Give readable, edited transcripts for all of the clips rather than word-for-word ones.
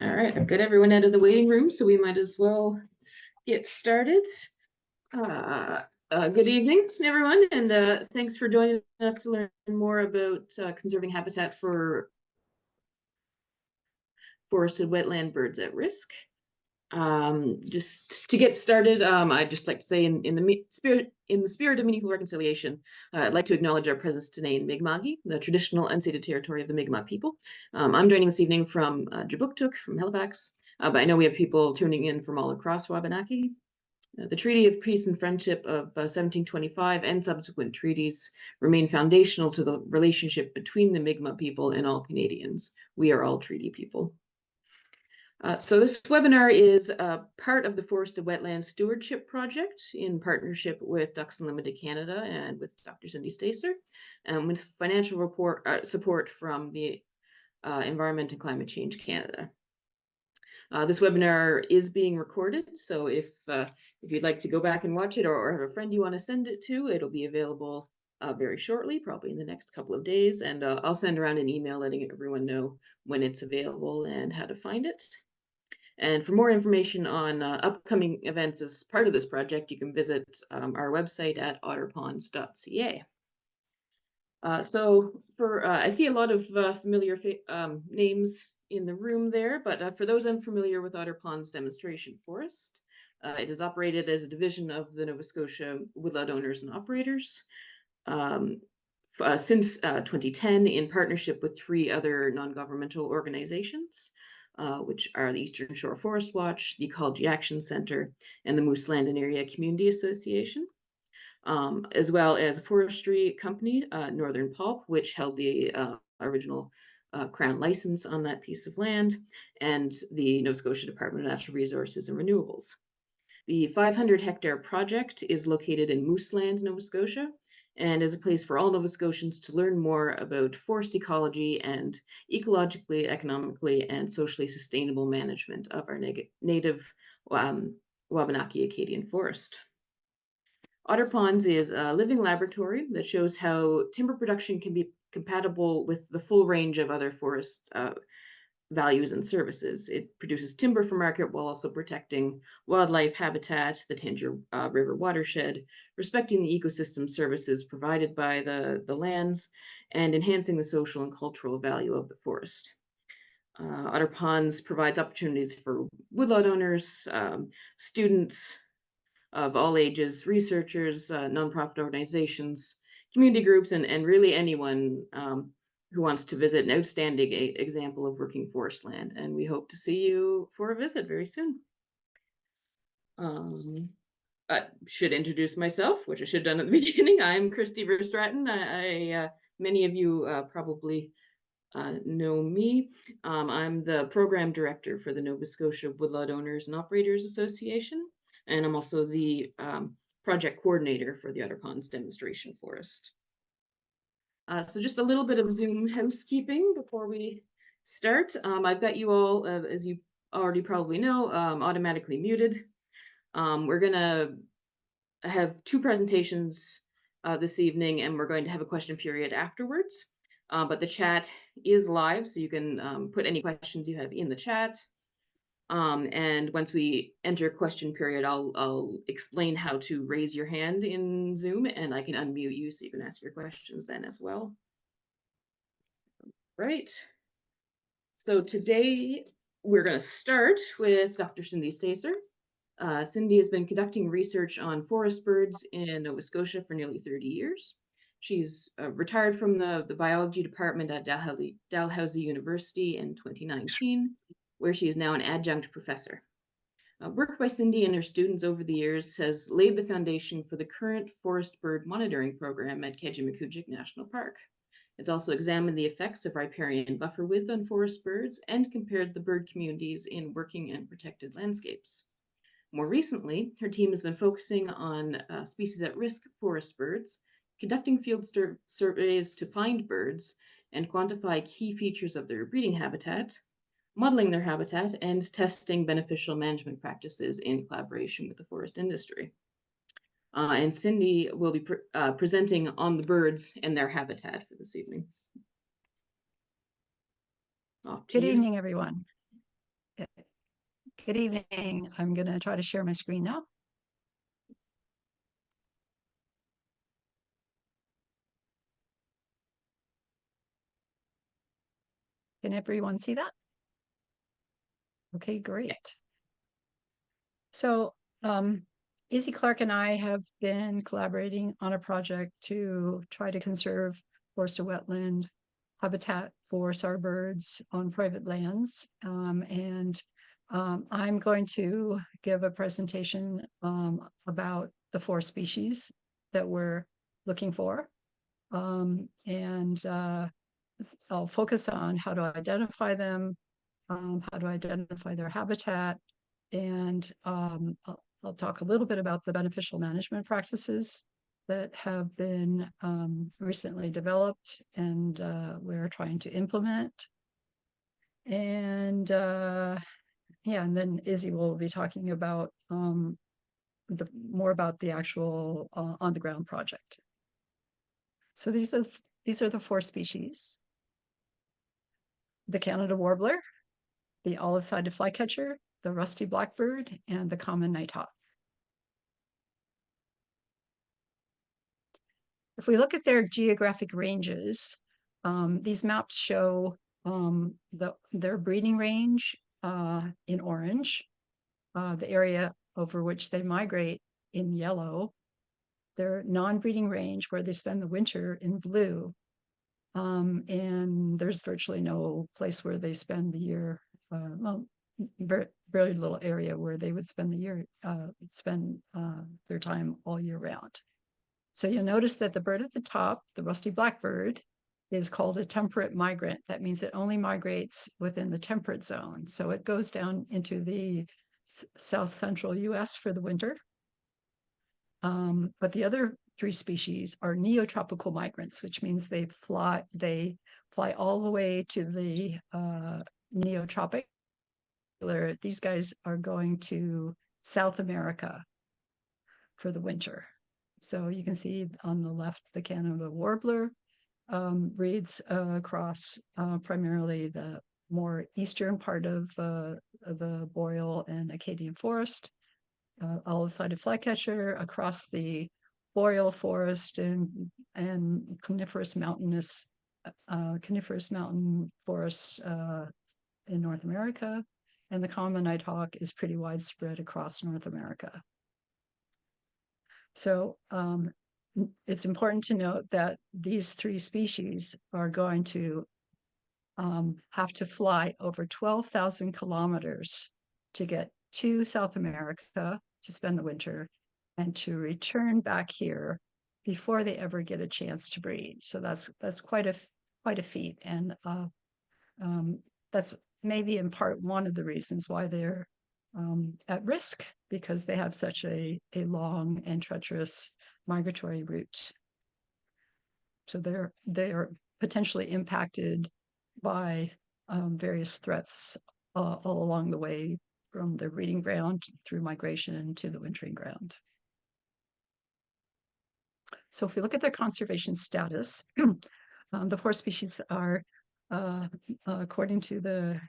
All right, I've got everyone out of the waiting room, so we might as well get started. Good evening, everyone, and thanks for joining us to learn more about conserving habitat for forested wetland birds at risk. Just to get started, I'd just like to say in the spirit of meaningful reconciliation, I'd like to acknowledge our presence today in Mi'kma'ki, the traditional unceded territory of the Mi'kmaq people. I'm joining this evening from Jabuktuk, from Halifax, but I know we have people tuning in from all across Wabanaki. The Treaty of Peace and Friendship of 1725 and subsequent treaties remain foundational to the relationship between the Mi'kmaq people and all Canadians. We are all treaty people. So this webinar is part of the Forested Wetland Stewardship Project in partnership with Ducks Unlimited Canada and with Dr. Cindy Staicer, and with financial support from the Environment and Climate Change Canada. This webinar is being recorded, so if you'd like to go back and watch it, or have a friend you want to send it to, it'll be available very shortly, probably in the next couple of days, and I'll send around an email letting everyone know when it's available and how to find it. And for more information on upcoming events as part of this project, you can visit our website at otterponds.ca. So I see a lot of familiar names in the room there, but for those unfamiliar with Otter Ponds Demonstration Forest, it is operated as a division of the Nova Scotia Woodlot Owners and Operators since 2010, in partnership with 3 other non-governmental organizations, which are the Eastern Shore Forest Watch, the Ecology Action Center, and the Moose Land and Area Community Association, as well as a forestry company, Northern Pulp, which held the original Crown license on that piece of land, and the Nova Scotia Department of Natural Resources and Renewables. The 500-hectare project is located in Moose Land, Nova Scotia, and is a place for all Nova Scotians to learn more about forest ecology and ecologically, economically, and socially sustainable management of our native Wabanaki Acadian forest. Otter Ponds is a living laboratory that shows how timber production can be compatible with the full range of other forest values and services. It produces timber for market while also protecting wildlife habitat, the Tanger River watershed, respecting the ecosystem services provided by the lands, and enhancing the social and cultural value of the forest. Otter Ponds provides opportunities for woodlot owners, students of all ages, researchers, nonprofit organizations, community groups, and really anyone who wants to visit an outstanding example of working forest land. And we hope to see you for a visit very soon. I should introduce myself, which I should have done at the beginning. I'm Christy Verstraeten. Many of you probably know me. I'm the program director for the Nova Scotia Woodlot Owners and Operators Association, and I'm also the project coordinator for the Otter Ponds Demonstration Forest. So just a little bit of Zoom housekeeping before we start. I've got you all, as you already probably know, automatically muted. We're gonna have 2 presentations this evening, and we're going to have a question period afterwards. But the chat is live, so you can put any questions you have in the chat. And once we enter question period, I'll explain how to raise your hand in Zoom, and I can unmute you so you can ask your questions then as well. Right. So today we're going to start with Dr. Cindy Staicer. Cindy has been conducting research on forest birds in Nova Scotia for nearly 30 years. She's retired from the biology department at Dalhousie University in 2019, where she is now an adjunct professor. Work by Cindy and her students over the years has laid the foundation for the current forest bird monitoring program at Kejimkujik National Park. It's also examined the effects of riparian buffer width on forest birds and compared the bird communities in working and protected landscapes. More recently, her team has been focusing on species at risk forest birds, conducting field surveys to find birds and quantify key features of their breeding habitat, modeling their habitat, and testing beneficial management practices in collaboration with the forest industry. And Cindy will be presenting on the birds and their habitat for this evening. Good evening, everyone. Good evening. I'm going to try to share my screen now. Can everyone see that? Okay, great. So Izzy Clark and I have been collaborating on a project to try to conserve forested wetland habitat for sour birds on private lands. I'm going to give a presentation about the 4 species that we're looking for. I'll focus on how to identify them, how to identify their habitat, and I'll talk a little bit about the beneficial management practices that have been recently developed and we're trying to implement. And and then Izzy will be talking about more about the actual on the ground project. So these are the 4 species: the Canada warbler, the olive-sided flycatcher, the rusty blackbird, and the common nighthawk. If we look at their geographic ranges, these maps show their breeding range in orange, the area over which they migrate in yellow, their non-breeding range where they spend the winter in blue, and there's virtually no place where they spend the year, very little area where they would spend their time all year round. So you'll notice that the bird at the top, the rusty blackbird, is called a temperate migrant. That means it only migrates within the temperate zone. So it goes down into the south central US for the winter. But the other 3 species are neotropical migrants, which means they fly all the way to the neotropic. These guys are going to South America for the winter. So you can see on the left, the Canada warbler breeds across primarily the more eastern part of the boreal and Acadian forest, olive-sided flycatcher across the boreal forest and coniferous mountain forests in North America, and the common nighthawk is pretty widespread across North America. So it's important to note that these 3 species are going to have to fly over 12,000 kilometers to get to South America to spend the winter and to return back here before they ever get a chance to breed. So that's quite a feat, and that's maybe in part one of the reasons why they're at risk, because they have such a long and treacherous migratory route. So they're potentially impacted by various threats all along the way, from the breeding ground through migration to the wintering ground. So if we look at their conservation status, the 4 species are, according to the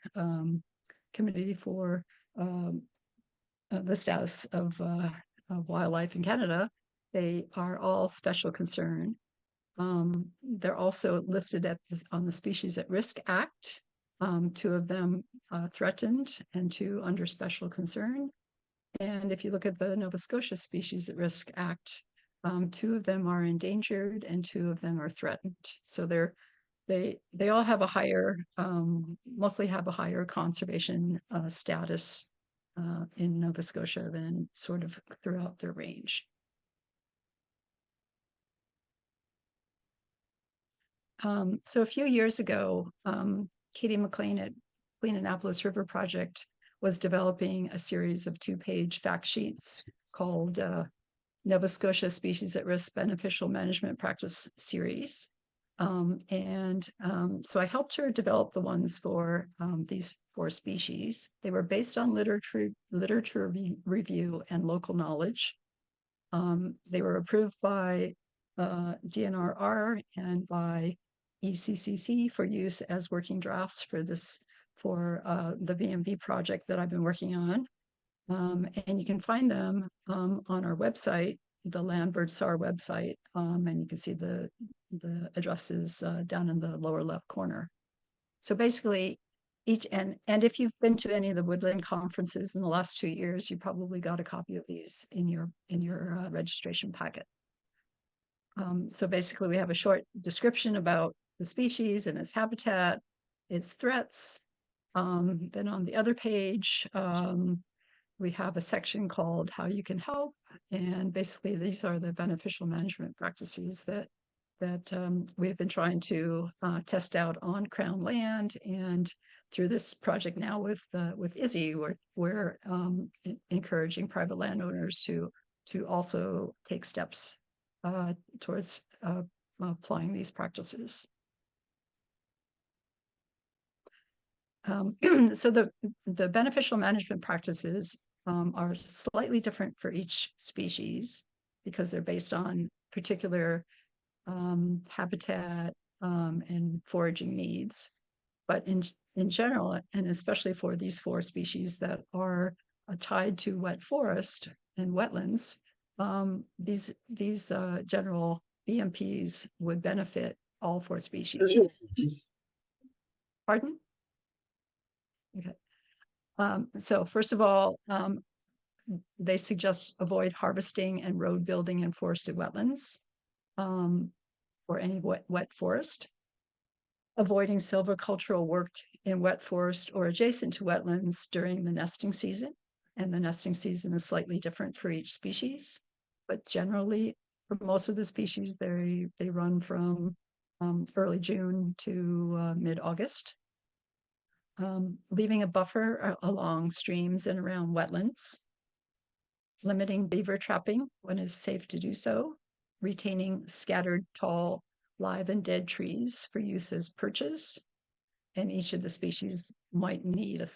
Committee for the Status of Wildlife in Canada, they are all special concern. They're also listed on the Species at Risk Act, 2 of them threatened and 2 under special concern. And if you look at the Nova Scotia Species at Risk Act, 2 of them are endangered and 2 of them are threatened. So they all have a higher, mostly have a higher conservation status in Nova Scotia than sort of throughout their range. So a few years ago, Katie McLean at Clean Annapolis River Project was developing a series of 2-page fact sheets called Nova Scotia Species at Risk Beneficial Management Practice Series. So I helped her develop the ones for these 4 species. They were based on literature review and local knowledge. They were approved by DNRR and by ECCC for use as working drafts for the VMV project that I've been working on. And you can find them on our website, the Landbird SAR website, and you can see the addresses down in the lower left corner. So basically, and if you've been to any of the woodland conferences in the last 2 years, you probably got a copy of these in your registration packet. So basically, we have a short description about the species and its habitat, its threats. Then on the other page, we have a section called How You Can Help. And basically, these are the beneficial management practices that we've been trying to test out on Crown land. And through this project now with Izzy, we're encouraging private landowners to also take steps towards applying these practices. So the beneficial management practices are slightly different for each species because they're based on particular habitat and foraging needs. But in general, and especially for these 4 species that are tied to wet forest and wetlands, these general BMPs would benefit all 4 species. Pardon? Okay. So first of all, they suggest avoid harvesting and road building in forested wetlands or any wet forest. Avoiding silvicultural work in wet forest or adjacent to wetlands during the nesting season. And the nesting season is slightly different for each species. But generally, for most of the species, they run from early June to mid-August. Leaving a buffer along streams and around wetlands. Limiting beaver trapping when it's safe to do so. Retaining scattered tall, live and dead trees for use as perches. And each of the species might need a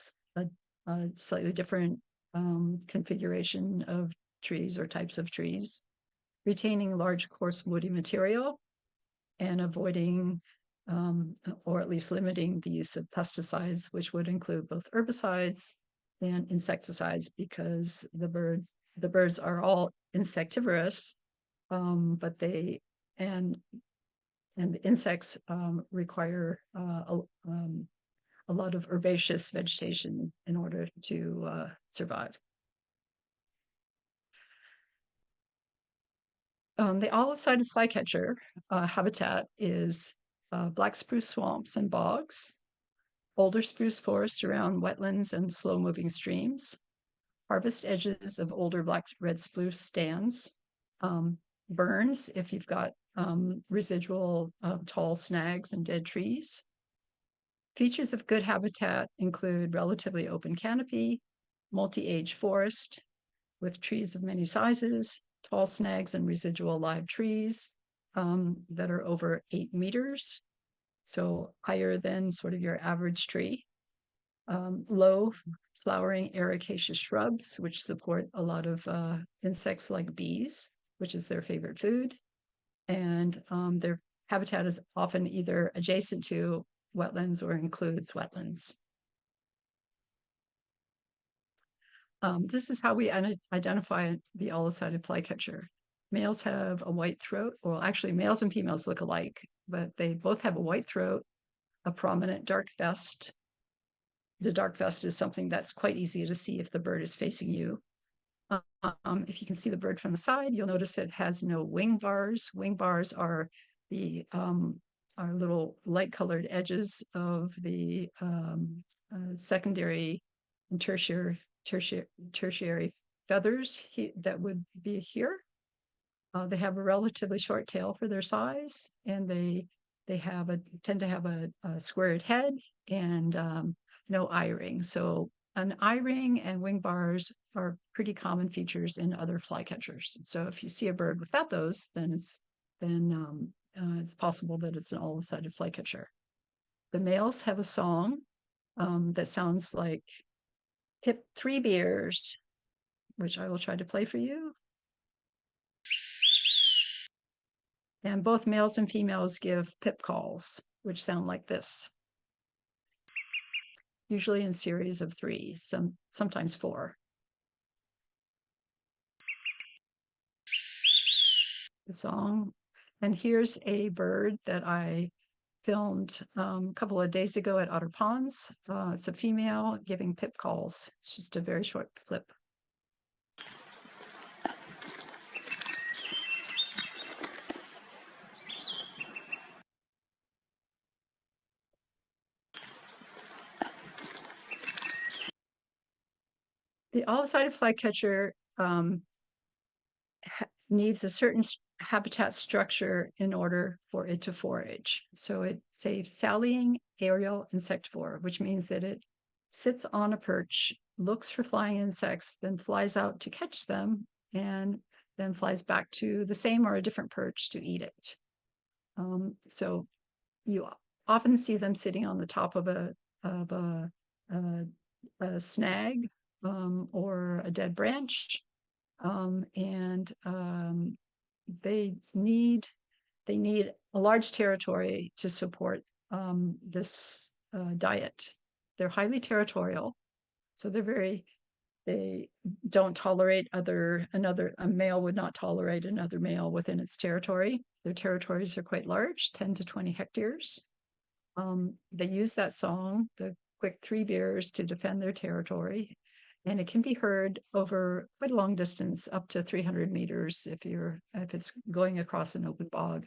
slightly different configuration of trees or types of trees. Retaining large coarse woody material and avoiding or at least limiting the use of pesticides, which would include both herbicides and insecticides, because the birds are all insectivorous, but the insects require a lot of herbaceous vegetation in order to survive. The olive-sided flycatcher habitat is black spruce swamps and bogs, older spruce forests around wetlands and slow-moving streams, harvest edges of older red spruce stands, burns if you've got residual tall snags and dead trees. Features of good habitat include relatively open canopy, multi-age forest with trees of many sizes, tall snags and residual live trees that are over 8 meters, so higher than sort of your average tree. Low flowering ericaceous shrubs, which support a lot of insects like bees, which is their favorite food. And their habitat is often either adjacent to wetlands or includes wetlands. This is how we identify the olive-sided flycatcher. Males have a white throat. Well, actually, males and females look alike, but they both have a white throat, a prominent dark vest. The dark vest is something that's quite easy to see if the bird is facing you. If you can see the bird from the side, you'll notice it has no wing bars. Wing bars are the are little light-colored edges of the secondary and tertiary feathers that would be here. They have a relatively short tail for their size, and they tend to have a squared head and no eye ring. So an eye ring and wing bars are pretty common features in other flycatchers. So if you see a bird without those, then it's possible that it's an olive-sided flycatcher. The males have a song that sounds like "Hip 3 beers," which I will try to play for you. And both males and females give pip calls, which sound like this. usually in series of 3, sometimes 4. The song. And here's a bird that I filmed a couple of days ago at Otter Ponds. It's a female giving pip calls. It's just a very short clip. The all-sided flycatcher needs a certain habitat structure in order for it to forage. So it's a sallying aerial insectivore, which means that it sits on a perch, looks for flying insects, then flies out to catch them, and then flies back to the same or a different perch to eat it. So you often see them sitting on the top of a snag or a dead branch, and they need a large territory to support this diet. They're highly territorial, so they don't tolerate a male would not tolerate another male within its territory. Their territories are quite large, 10 to 20 hectares. They use that song, the quick 3 beers, to defend their territory. And it can be heard over quite a long distance, up to 300 meters if it's going across an open bog.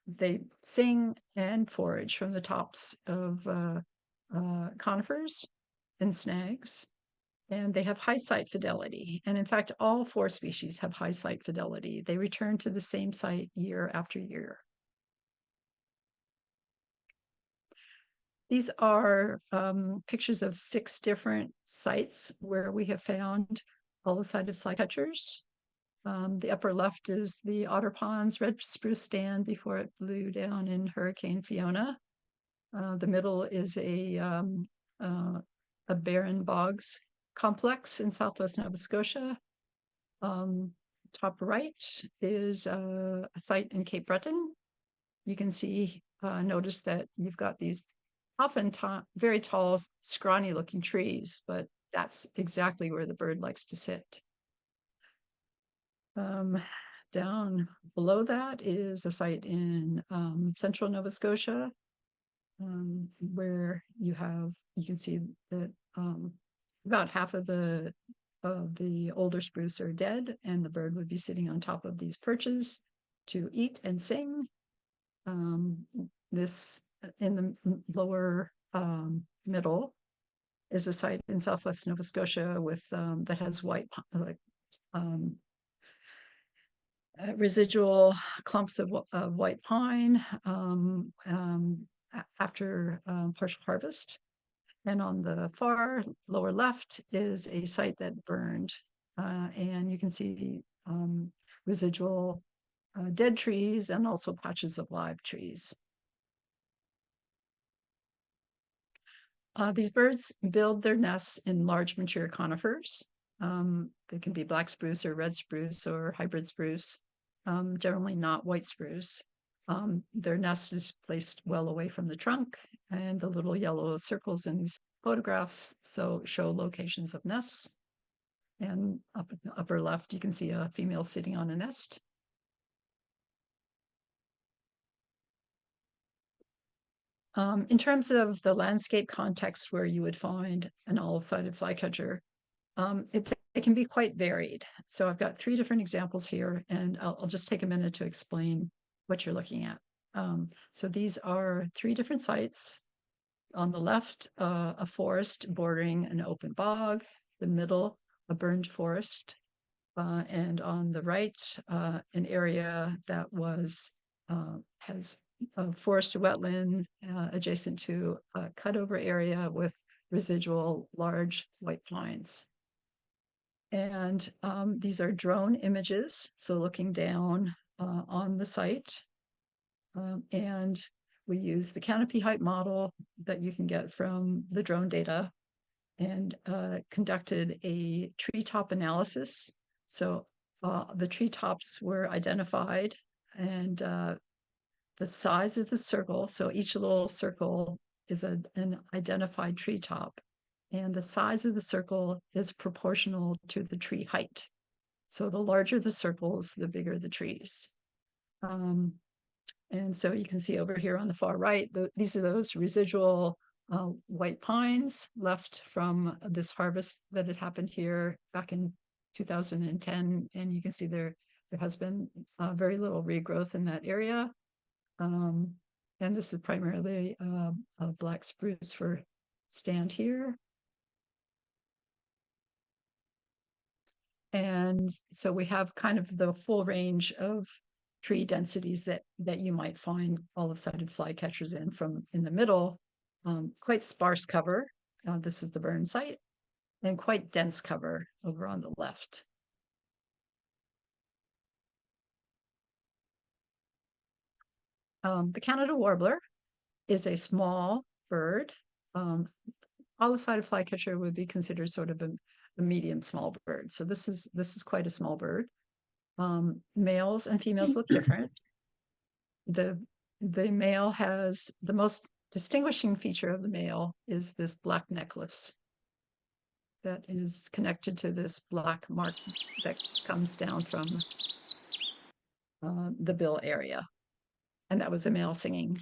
They sing and forage from the tops of conifers and snags, and they have high site fidelity. And in fact, all 4 species have high site fidelity. They return to the same site year after year. These are pictures of 6 different sites where we have found all-sided flycatchers. The upper left is the Otter Ponds red spruce stand before it blew down in Hurricane Fiona. The middle is a barren bogs complex in southwest Nova Scotia. Top right is a site in Cape Breton. You can see, notice that you've got these often very tall, scrawny looking trees, but that's exactly where the bird likes to sit. Down below that is a site in central Nova Scotia, where you can see that about half of the older spruce are dead, and the bird would be sitting on top of these perches to eat and sing. This in the lower middle is a site in southwest Nova Scotia with that has residual clumps of white pine after partial harvest. And on the far lower left is a site that burned, and you can see residual dead trees and also patches of live trees. These birds build their nests in large mature conifers. They can be black spruce or red spruce or hybrid spruce, generally not white spruce. Their nest is placed well away from the trunk, and the little yellow circles in these photographs show locations of nests. And up in the upper left, you can see a female sitting on a nest. In terms of the landscape context where you would find an olive-sided flycatcher, it can be quite varied. So I've got 3 different examples here, and I'll just take a minute to explain what you're looking at. So these are 3 different sites. On the left, a forest bordering an open bog, the middle, a burned forest, and on the right, an area that has a forested wetland adjacent to a cutover area with residual large white pines. And these are drone images, so looking down on the site. And we use the canopy height model that you can get from the drone data, and conducted a treetop analysis. So the treetops were identified, and the size of the circle, so each little circle is an identified treetop, and the size of the circle is proportional to the tree height. So the larger the circles, the bigger the trees. And so you can see over here on the far right, these are those residual white pines left from this harvest that had happened here back in 2010. And you can see there has been very little regrowth in that area. And this is primarily a black spruce for stand here. And so we have kind of the full range of tree densities that you might find olive-sided flycatchers in the middle. Quite sparse cover. This is the burn site, and quite dense cover over on the left. The Canada warbler is a small bird. Olive-sided flycatcher would be considered sort of a medium small bird. So this is quite a small bird. Males and females look different. The male has the most distinguishing feature of the male is this black necklace that is connected to this black mark that comes down from the bill area. And that was a male singing.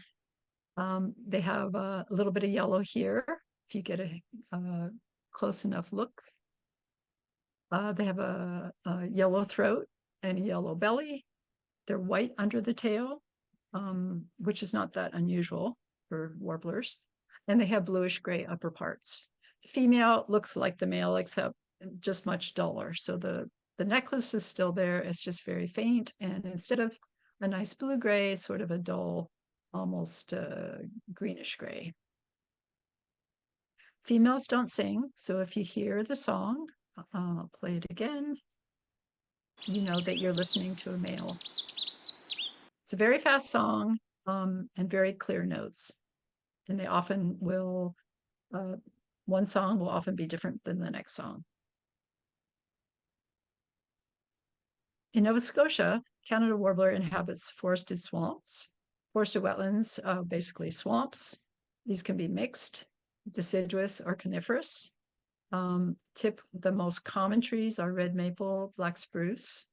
They have a little bit of yellow here. If you get a close enough look, they have a yellow throat and a yellow belly. They're white under the tail, which is not that unusual for warblers. And they have bluish gray upper parts. The female looks like the male, except just much duller. So the necklace is still there. It's just very faint. And instead of a nice blue-gray, sort of a dull, almost greenish gray. Females don't sing. So if you hear the song, I'll play it again, you know that you're listening to a male. It's a very fast song and very clear notes. And they often will, one song will often be different than the next song. In Nova Scotia, Canada warbler inhabits forested swamps. Forested wetlands, basically swamps. These can be mixed, deciduous, or coniferous. The most common trees are red maple, black spruce.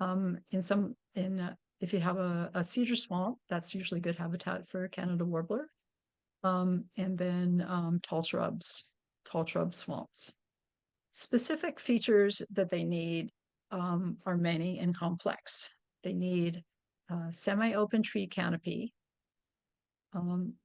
If you have a cedar swamp, that's usually good habitat for Canada warbler. And then tall shrub swamps. Specific features that they need are many and complex. They need semi-open tree canopy.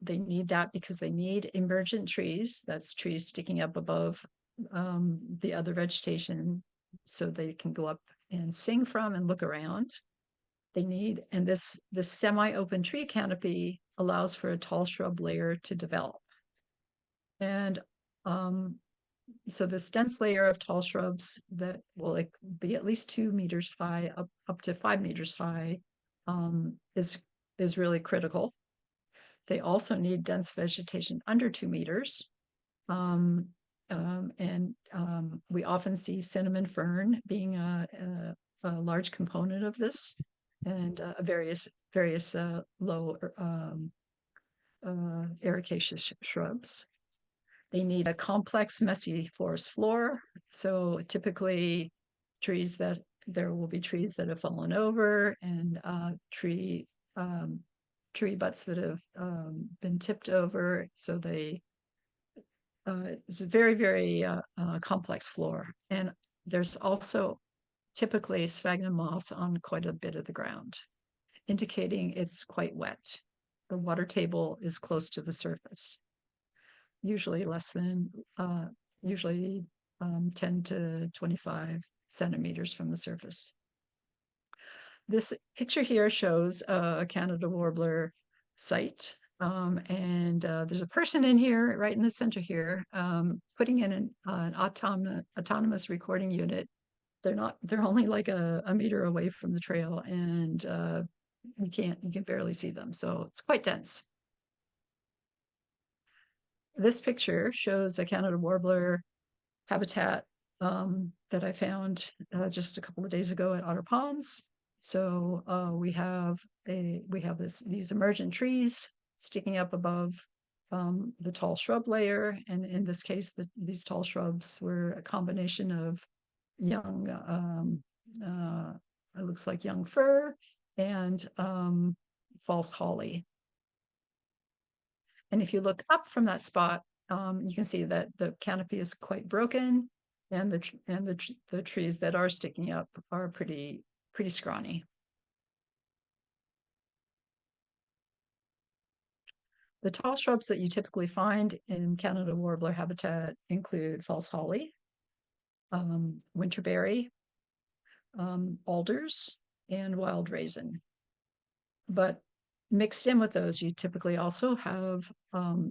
They need that because they need emergent trees. That's trees sticking up above the other vegetation so they can go up and sing from and look around. They need, and this semi-open tree canopy allows for a tall shrub layer to develop. And so this dense layer of tall shrubs that will be at least 2 meters high, up to 5 meters high, is really critical. They also need dense vegetation under 2 meters. We often see cinnamon fern being a large component of this, and various low ericaceous shrubs. They need a complex, messy forest floor. So typically there will be trees that have fallen over, and tree butts that have been tipped over. So it's a very, very complex floor. And there's also typically sphagnum moss on quite a bit of the ground, indicating it's quite wet. The water table is close to the surface, usually 10 to 25 centimeters from the surface. This picture here shows a Canada warbler site. There's a person in here, right in the center here, putting in an autonomous recording unit. They're only like a meter away from the trail, and you can barely see them. So it's quite dense. This picture shows a Canada warbler habitat that I found just a couple of days ago at Otter Ponds. So we have these emergent trees sticking up above the tall shrub layer, and in this case, these tall shrubs were a combination of young, it looks like young fir and false holly. And if you look up from that spot, you can see that the canopy is quite broken, and the trees that are sticking up are pretty scrawny. The tall shrubs that you typically find in Canada warbler habitat include false holly, winterberry, alders, and wild raisin. But mixed in with those, you typically also have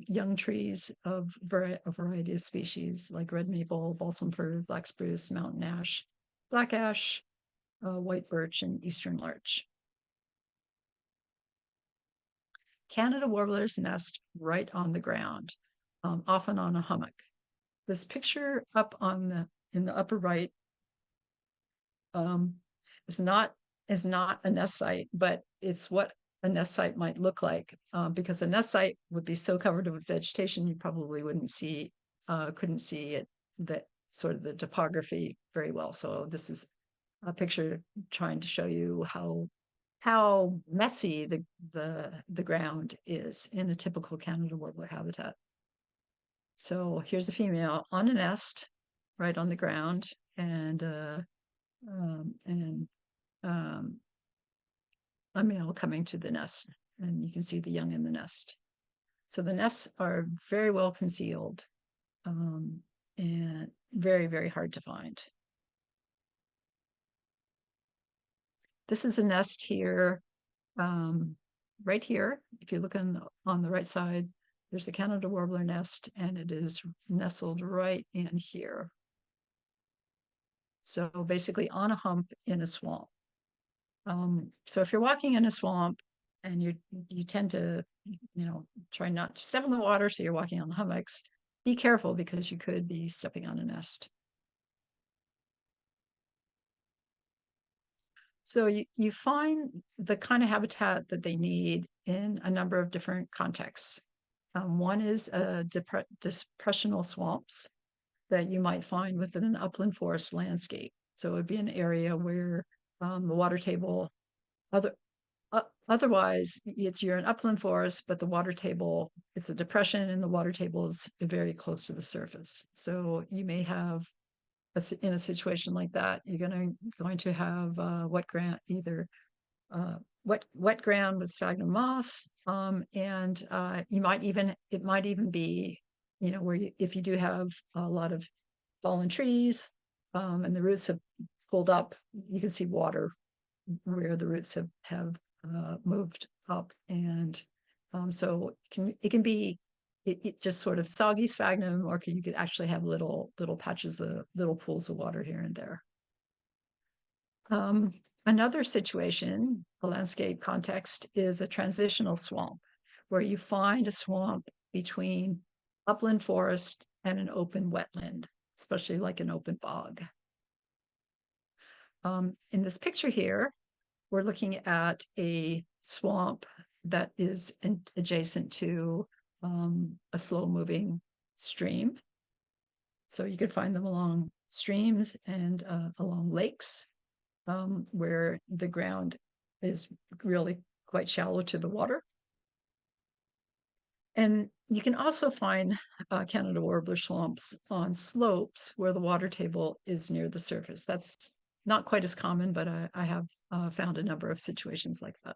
young trees of a variety of species like red maple, balsam fir, black spruce, mountain ash, black ash, white birch, and eastern larch. Canada warblers nest right on the ground, often on a hummock. This picture up in the upper right is not a nest site, but it's what a nest site might look like, because a nest site would be so covered with vegetation you probably couldn't see it, that sort of the topography very well. So this is a picture trying to show you how messy the ground is in a typical Canada warbler habitat. So here's a female on a nest right on the ground, and a male coming to the nest, and you can see the young in the nest. So the nests are very well concealed, and very, very hard to find. This is a nest here, right here. If you look on the right side, there's a Canada warbler nest, and it is nestled right in here. So basically on a hump in a swamp. So if you're walking in a swamp and you tend to, try not to step in the water, so you're walking on the hummocks, be careful because you could be stepping on a nest. So you find the kind of habitat that they need in a number of different contexts. One is depressional swamps that you might find within an upland forest landscape. So it would be an area where the water table, otherwise you're an upland forest, but the water table, it's a depression and the water table is very close to the surface. So you may have, in a situation like that, you're going to have wet ground, either wet ground with sphagnum moss, and it might even be, where if you do have a lot of fallen trees, and the roots have pulled up, you can see water where the roots have moved up, and so it can be it just sort of soggy sphagnum, or you could actually have little patches of little pools of water here and there. Another situation, a landscape context, is a transitional swamp, where you find a swamp between upland forest and an open wetland, especially like an open bog. In this picture here, we're looking at a swamp that is adjacent to a slow-moving stream. So you could find them along streams and along lakes, where the ground is really quite shallow to the water. And you can also find Canada warbler swamps on slopes where the water table is near the surface. That's not quite as common, but I have found a number of situations like that.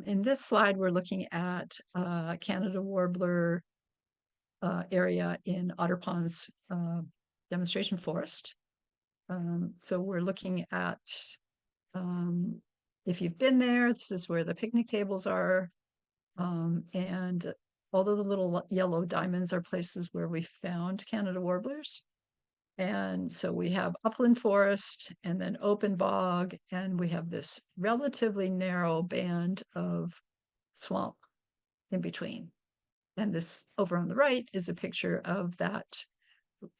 In this slide, we're looking at Canada warbler area in Otter Ponds Demonstration Forest. So we're looking at, if you've been there, this is where the picnic tables are. And although the little yellow diamonds are places where we found Canada warblers. And so we have upland forest and then open bog, and we have this relatively narrow band of swamp in between. And this over on the right is a picture of that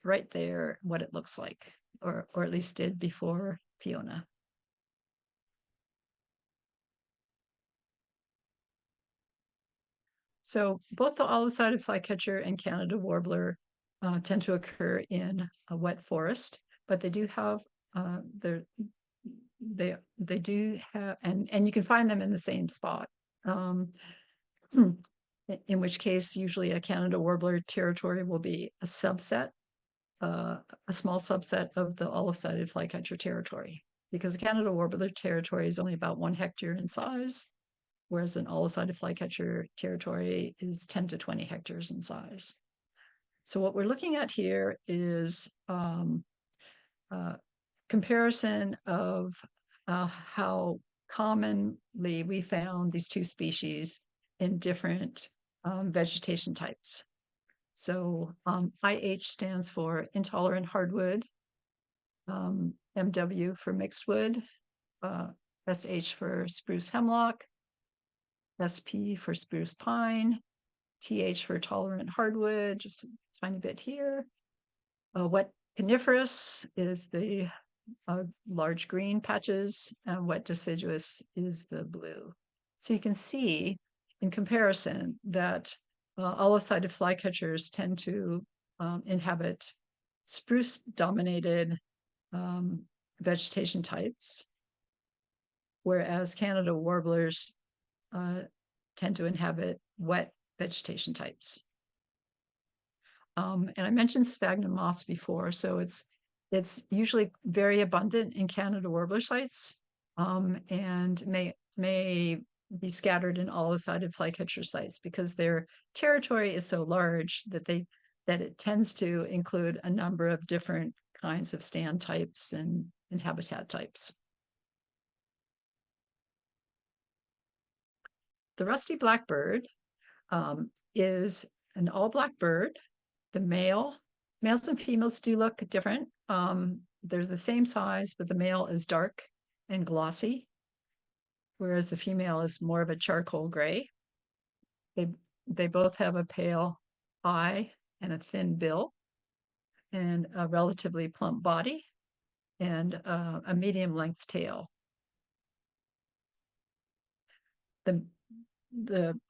right there, what it looks like, or at least did before Fiona. So both the olive-sided flycatcher and Canada warbler tend to occur in a wet forest, but they do have they do have, and you can find them in the same spot. In which case, usually a Canada warbler territory will be a subset, a small subset of the olive-sided flycatcher territory, because the Canada warbler territory is only about 1 hectare in size, whereas an olive-sided flycatcher territory is 10 to 20 hectares in size. So what we're looking at here is comparison of how commonly we found these two species in different vegetation types. So IH stands for intolerant hardwood, MW for mixed wood, SH for spruce hemlock, SP for spruce pine, TH for tolerant hardwood, just a tiny bit here. Wet coniferous is the large green patches, and wet deciduous is the blue. So you can see in comparison that olive-sided flycatchers tend to inhabit spruce-dominated vegetation types, whereas Canada warblers tend to inhabit wet vegetation types. And I mentioned sphagnum moss before, so it's usually very abundant in Canada warbler sites, and may be scattered in olive-sided flycatcher sites because their territory is so large that it tends to include a number of different kinds of stand types and habitat types. The rusty blackbird is an all-black bird. The males and females do look different. They're the same size, but the male is dark and glossy, whereas the female is more of a charcoal gray. They both have a pale eye and a thin bill and a relatively plump body and a medium length tail.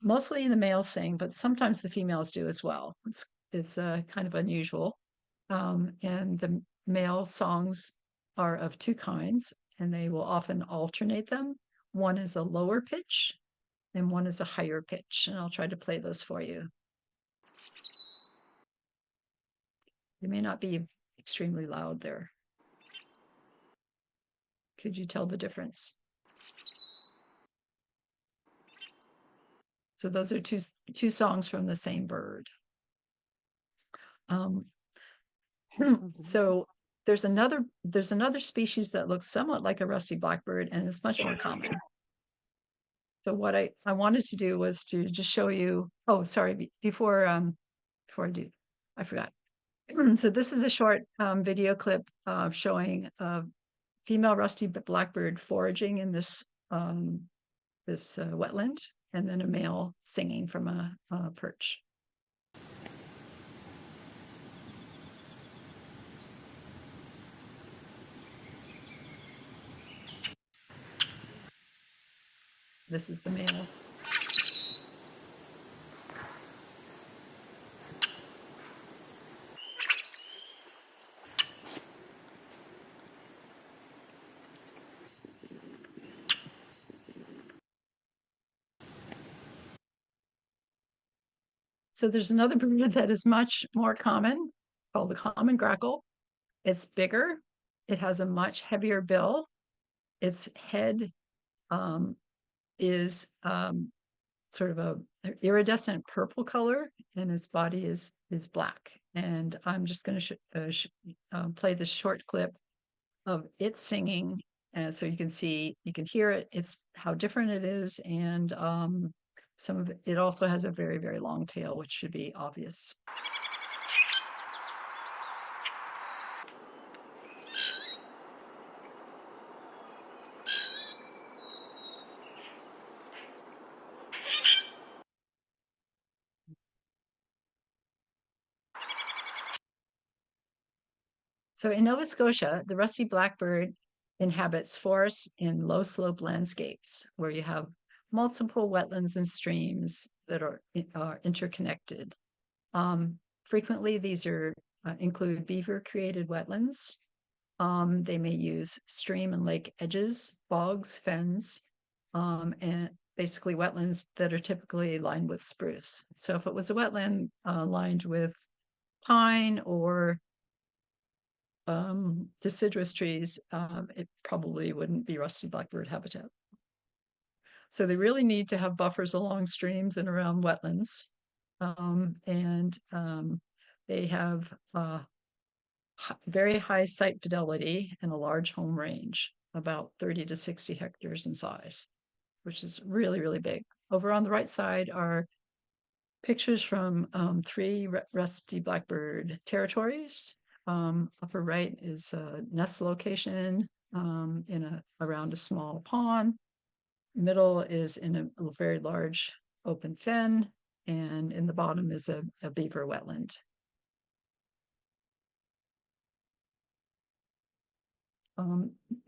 Mostly the males sing, but sometimes the females do as well. It's kind of unusual. And the male songs are of two kinds, and they will often alternate them. One is a lower pitch and one is a higher pitch, and I'll try to play those for you. They may not be extremely loud there. Could you tell the difference? So those are two songs from the same bird. So there's another species that looks somewhat like a rusty blackbird, and it's much more common. So what I wanted to do was to just show you. Oh, sorry. Before I do, I forgot. So this is a short video clip showing a female rusty blackbird foraging in this wetland, and then a male singing from a perch. This is the male. So there's another bird that is much more common called the common grackle. It's bigger. It has a much heavier bill. Its head is sort of a iridescent purple color, and its body is black. And I'm just going to play this short clip of it singing, and so you can hear it. It's how different it is, and some of it also has a very, very long tail, which should be obvious. So in Nova Scotia, the rusty blackbird inhabits forests in low slope landscapes where you have multiple wetlands and streams that are interconnected. Frequently, these include beaver-created wetlands. They may use stream and lake edges, bogs, fens, and basically wetlands that are typically lined with spruce. So if it was a wetland lined with pine or deciduous trees, it probably wouldn't be rusty blackbird habitat. So they really need to have buffers along streams and around wetlands. They have very high site fidelity and a large home range, about 30 to 60 hectares in size, which is really, really big. Over on the right side are pictures from 3 rusty blackbird territories. Upper right is a nest location around a small pond. Middle is in a very large open fen, and in the bottom is a beaver wetland.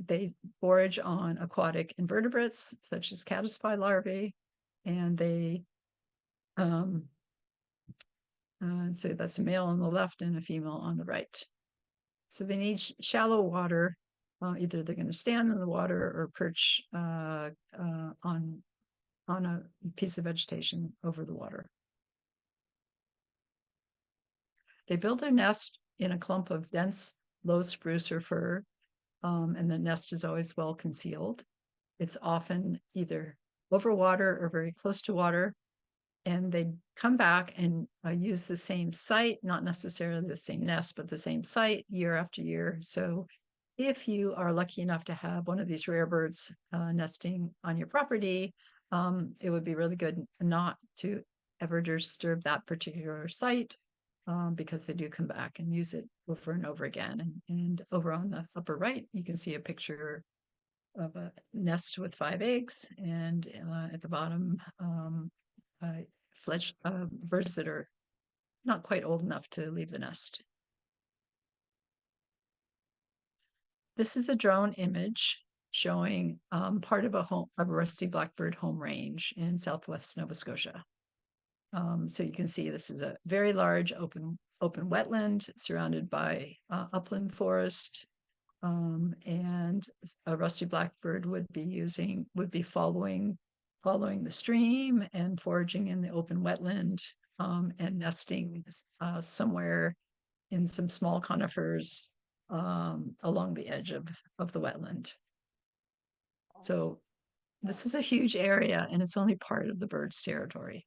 They forage on aquatic invertebrates such as caddisfly larvae, and they so that's a male on the left and a female on the right. So they need shallow water. Either they're going to stand in the water or perch on a piece of vegetation over the water. They build their nest in a clump of dense low spruce or fir, and the nest is always well concealed. It's often either over water or very close to water, and they come back and use the same site, not necessarily the same nest, but the same site year after year. So if you are lucky enough to have one of these rare birds nesting on your property, it would be really good not to ever disturb that particular site, because they do come back and use it over and over again. And over on the upper right, you can see a picture of a nest with 5 eggs, and at the bottom, fledged birds that are not quite old enough to leave the nest. This is a drone image showing part of a rusty blackbird home range in southwest Nova Scotia. So you can see this is a very large open wetland surrounded by upland forest, and a rusty blackbird would be following the stream and foraging in the open wetland, and nesting somewhere in some small conifers along the edge of the wetland. So this is a huge area, and it's only part of the bird's territory.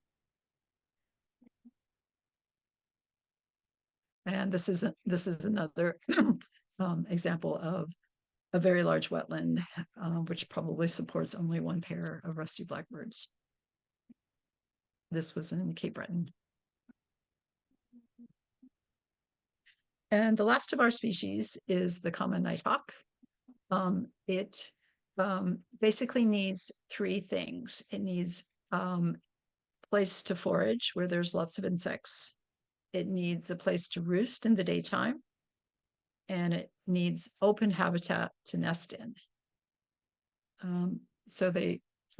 And this is another example of a very large wetland, which probably supports only 1 pair of rusty blackbirds. This was in Cape Breton. And the last of our species is the common nighthawk. It basically needs 3 things. It needs place to forage where there's lots of insects. It needs a place to roost in the daytime, and it needs open habitat to nest in. So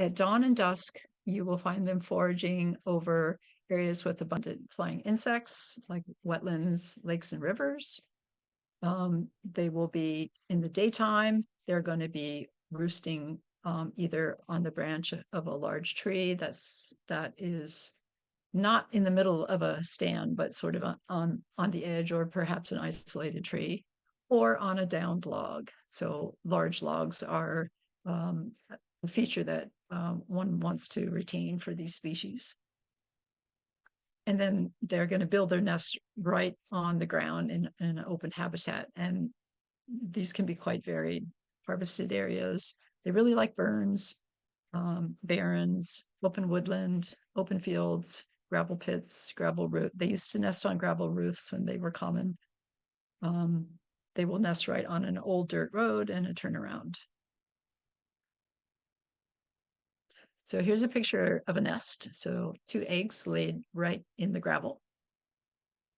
at dawn and dusk, you will find them foraging over areas with abundant flying insects like wetlands, lakes, and rivers. They will be in the daytime. They're going to be roosting either on the branch of a large tree that is not in the middle of a stand, but sort of on the edge, or perhaps an isolated tree, or on a downed log. So large logs are a feature that one wants to retain for these species. And then they're going to build their nests right on the ground in an open habitat. And these can be quite varied. Harvested areas. They really like burns, barrens, open woodland, open fields, gravel pits, gravel roof. They used to nest on gravel roofs when they were common. They will nest right on an old dirt road and a turnaround. So here's a picture of a nest. So 2 eggs laid right in the gravel.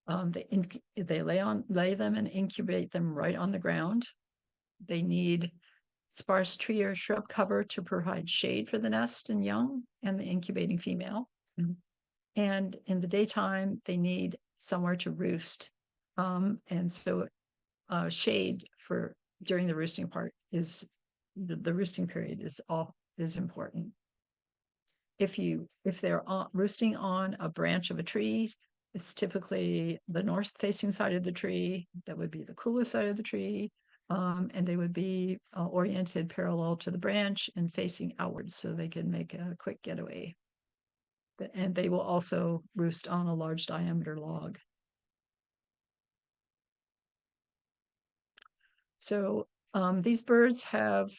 They lay them and incubate them right on the ground. They need sparse tree or shrub cover to provide shade for the nest and young and the incubating female. And in the daytime, they need somewhere to roost. And so shade for during the roosting part is the roosting period is important. If they're roosting on a branch of a tree, it's typically the north facing side of the tree. That would be the coolest side of the tree. And they would be oriented parallel to the branch and facing outwards so they can make a quick getaway. And they will also roost on a large diameter log. So these birds have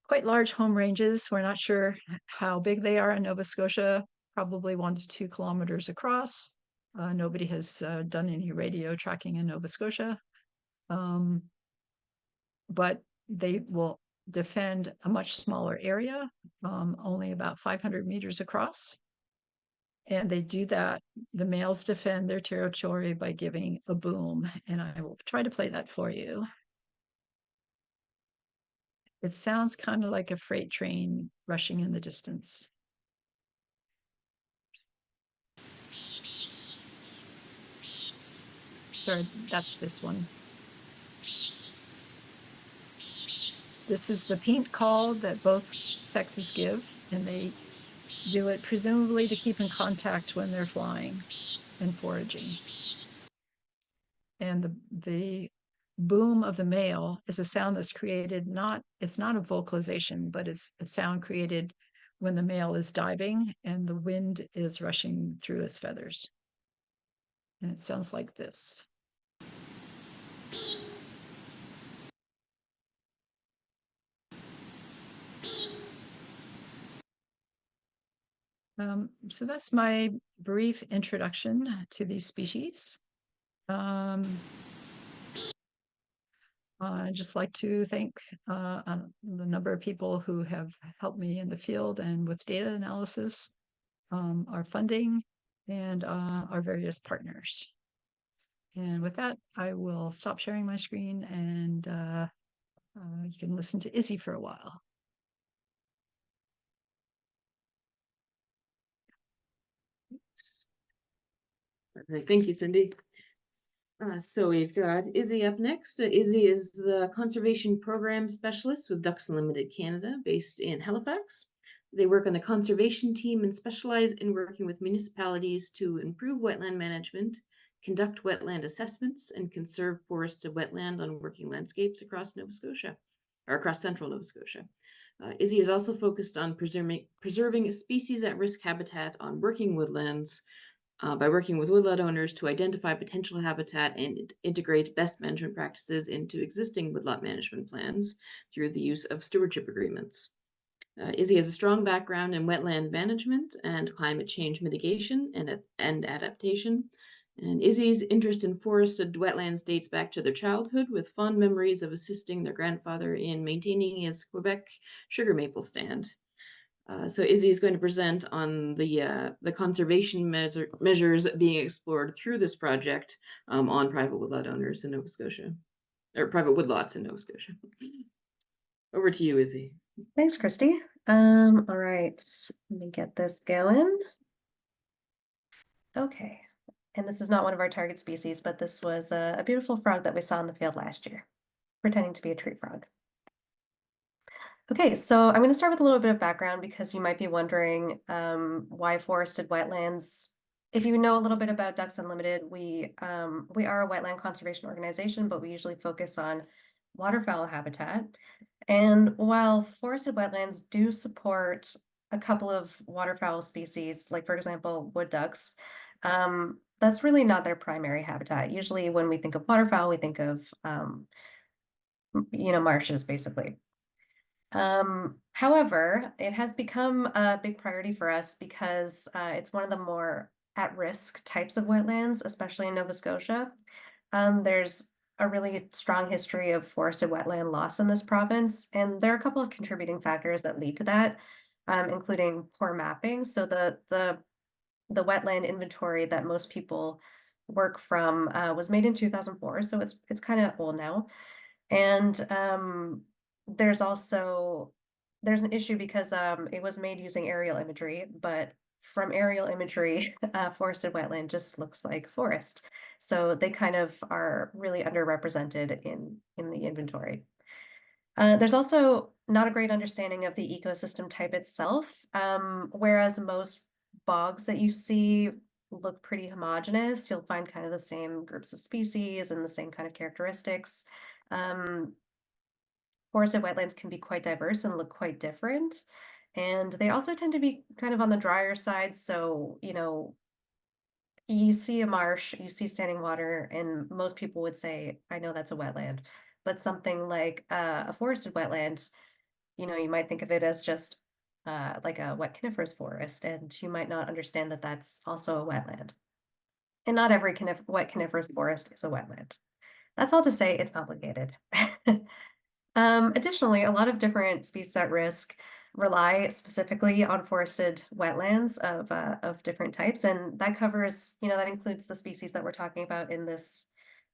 quite large home ranges. We're not sure how big they are in Nova Scotia, probably 1 to 2 kilometers across. Nobody has done any radio tracking in Nova Scotia. But they will defend a much smaller area, only about 500 meters across. And they do that, the males defend their territory by giving a boom, and I will try to play that for you. It sounds kind of like a freight train rushing in the distance. Sorry, that's this one. This is the peent call that both sexes give, and they do it presumably to keep in contact when they're flying and foraging. And the boom of the male is a sound that's created, it's not a vocalization, but it's a sound created when the male is diving and the wind is rushing through its feathers. And it sounds like this. So that's my brief introduction to these species. I'd just like to thank the number of people who have helped me in the field and with data analysis, our funding, and our various partners. And with that, I will stop sharing my screen and you can listen to Izzy for a while. Okay, thank you, Cindy. So we've got Izzy up next. Izzy is the Conservation Program Specialist with Ducks Unlimited Canada, based in Halifax. They work on the conservation team and specialize in working with municipalities to improve wetland management, conduct wetland assessments, and conserve forested wetland on working landscapes across Nova Scotia, or across central Nova Scotia. Izzy is also focused on preserving species at risk habitat on working woodlands, by working with woodlot owners to identify potential habitat and integrate best management practices into existing woodlot management plans through the use of stewardship agreements. Izzy has a strong background in wetland management and climate change mitigation and adaptation. And Izzy's interest in forested wetlands dates back to their childhood, with fond memories of assisting their grandfather in maintaining his Quebec sugar maple stand. So Izzy is going to present on the conservation measures being explored through this project on private woodlot owners in Nova Scotia, or private woodlots in Nova Scotia. Over to you, Izzy. Thanks, Christy. All right, let me get this going. Okay, and this is not one of our target species, but this was a beautiful frog that we saw in the field last year, pretending to be a tree frog. Okay, so I'm going to start with a little bit of background because you might be wondering why forested wetlands. If you know a little bit about Ducks Unlimited, we are a wetland conservation organization, but we usually focus on waterfowl habitat. And while forested wetlands do support a couple of waterfowl species, like for example, wood ducks, that's really not their primary habitat. Usually when we think of waterfowl, we think of, marshes basically. However, it has become a big priority for us because it's one of the more at-risk types of wetlands, especially in Nova Scotia. There's a really strong history of forested wetland loss in this province, and there are a couple of contributing factors that lead to that, including poor mapping. So the wetland inventory that most people work from was made in 2004, so it's kind of old now, and there's also there's an issue because it was made using aerial imagery, but from aerial imagery, forested wetland just looks like forest. So they kind of are really underrepresented in the inventory. There's also not a great understanding of the ecosystem type itself, whereas most bogs that you see look pretty homogeneous. You'll find kind of the same groups of species and the same kind of characteristics. Um, Forested wetlands can be quite diverse and look quite different. And they also tend to be kind of on the drier side. So, you see a marsh, you see standing water, and most people would say, I know that's a wetland. But something like a forested wetland, you might think of it as just like a wet coniferous forest, and you might not understand that that's also a wetland. And not every wet coniferous forest is a wetland. That's all to say it's complicated. Additionally, a lot of different species at risk rely specifically on forested wetlands of different types, and that covers, that includes the species that we're talking about in this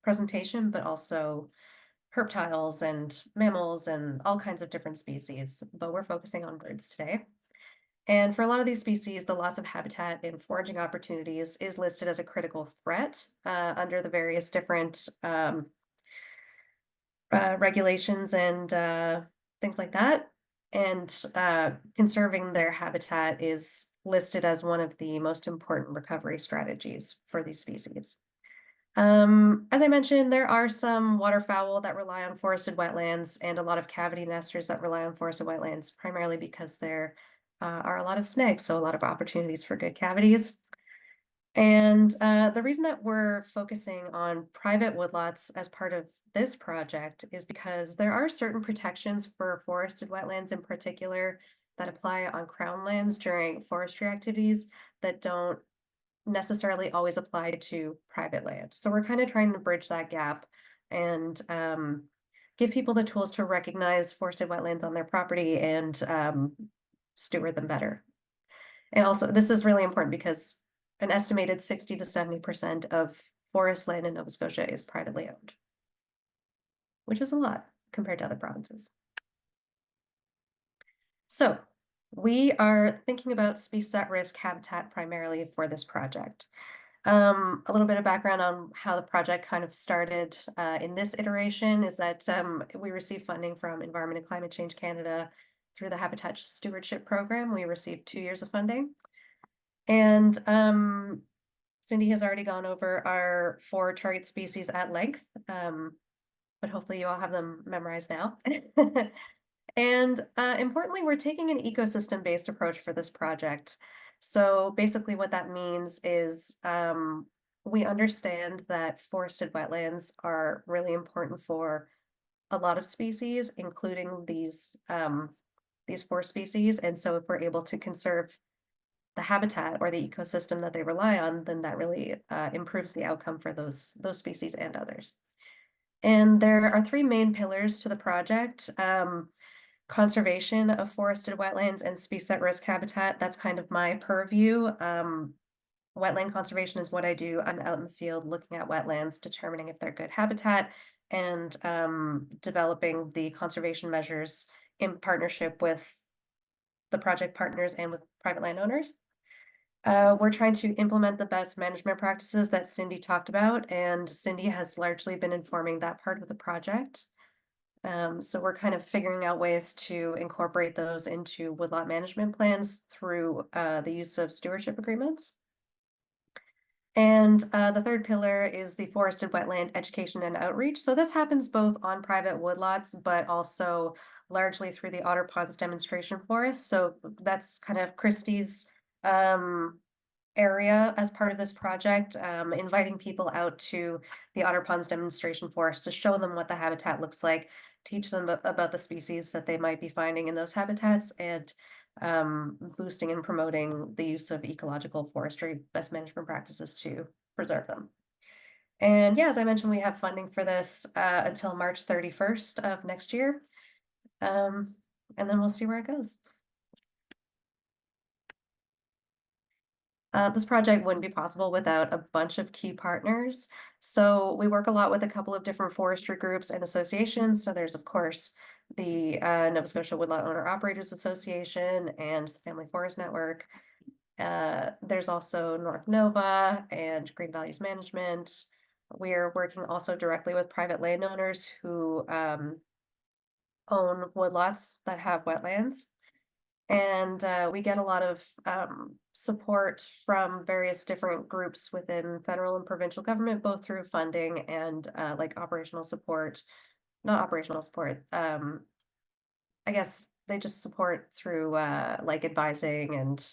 presentation, but also reptiles and mammals and all kinds of different species. But we're focusing on birds today. And for a lot of these species, the loss of habitat and foraging opportunities is listed as a critical threat under the various different regulations and things like that. And conserving their habitat is listed as one of the most important recovery strategies for these species. As I mentioned, there are some waterfowl that rely on forested wetlands and a lot of cavity nesters that rely on forested wetlands, primarily because there are a lot of snags, so a lot of opportunities for good cavities. And the reason that we're focusing on private woodlots as part of this project is because there are certain protections for forested wetlands in particular that apply on crown lands during forestry activities that don't necessarily always apply to private land. So we're kind of trying to bridge that gap and give people the tools to recognize forested wetlands on their property and steward them better. And also, this is really important because an estimated 60 to 70% of forest land in Nova Scotia is privately owned, which is a lot compared to other provinces. So we are thinking about species at risk habitat primarily for this project. A little bit of background on how the project kind of started in this iteration is that we received funding from Environment and Climate Change Canada through the Habitat Stewardship Program. We received 2 years of funding. And Cindy has already gone over our 4 target species at length, but hopefully you all have them memorized now. And importantly, we're taking an ecosystem-based approach for this project. So basically what that means is we understand that forested wetlands are really important for a lot of species, including these 4 species. And so if we're able to conserve the habitat or the ecosystem that they rely on, then that really improves the outcome for those species and others. And there are 3 main pillars to the project. Conservation of forested wetlands and species at risk habitat. That's kind of my purview. Wetland conservation is what I do. I'm out in the field looking at wetlands, determining if they're good habitat, and developing the conservation measures in partnership with the project partners and with private landowners. We're trying to implement the best management practices that Cindy talked about, and Cindy has largely been informing that part of the project. So we're kind of figuring out ways to incorporate those into woodlot management plans through the use of stewardship agreements. And the third pillar is the forested wetland education and outreach. So this happens both on private woodlots, but also largely through the Otter Ponds Demonstration Forest. So that's kind of Christie's area as part of this project, inviting people out to the Otter Ponds Demonstration Forest to show them what the habitat looks like, teach them about the species that they might be finding in those habitats, and boosting and promoting the use of ecological forestry best management practices to preserve them. And yeah, as I mentioned, we have funding for this until March 31st of next year. And then we'll see where it goes. This project wouldn't be possible without a bunch of key partners. So we work a lot with a couple of different forestry groups and associations. So there's, of course, the Nova Scotia Woodlot Owner Operators Association and the Family Forest Network. There's also North Nova and Green Values Management. We're working also directly with private landowners who own woodlots that have wetlands. And we get a lot of support from various different groups within federal and provincial government, both through funding and like operational support, not operational support. I guess they just support through like advising and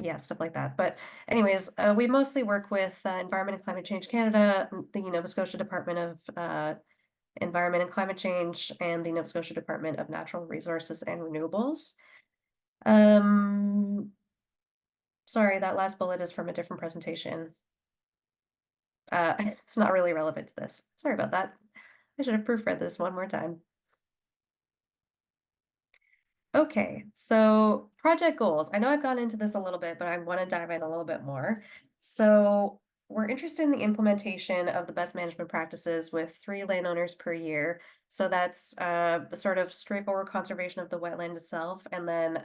yeah, stuff like that. But anyways, we mostly work with Environment and Climate Change Canada, the Nova Scotia Department of Environment and Climate Change, and the Nova Scotia Department of Natural Resources and Renewables. Sorry, that last bullet is from a different presentation. It's not really relevant to this. Sorry about that. I should have proofread this one more time. Okay, so project goals. I know I've gone into this a little bit, but I want to dive in a little bit more. So we're interested in the implementation of the best management practices with 3 landowners per year. So that's the sort of straightforward conservation of the wetland itself, and then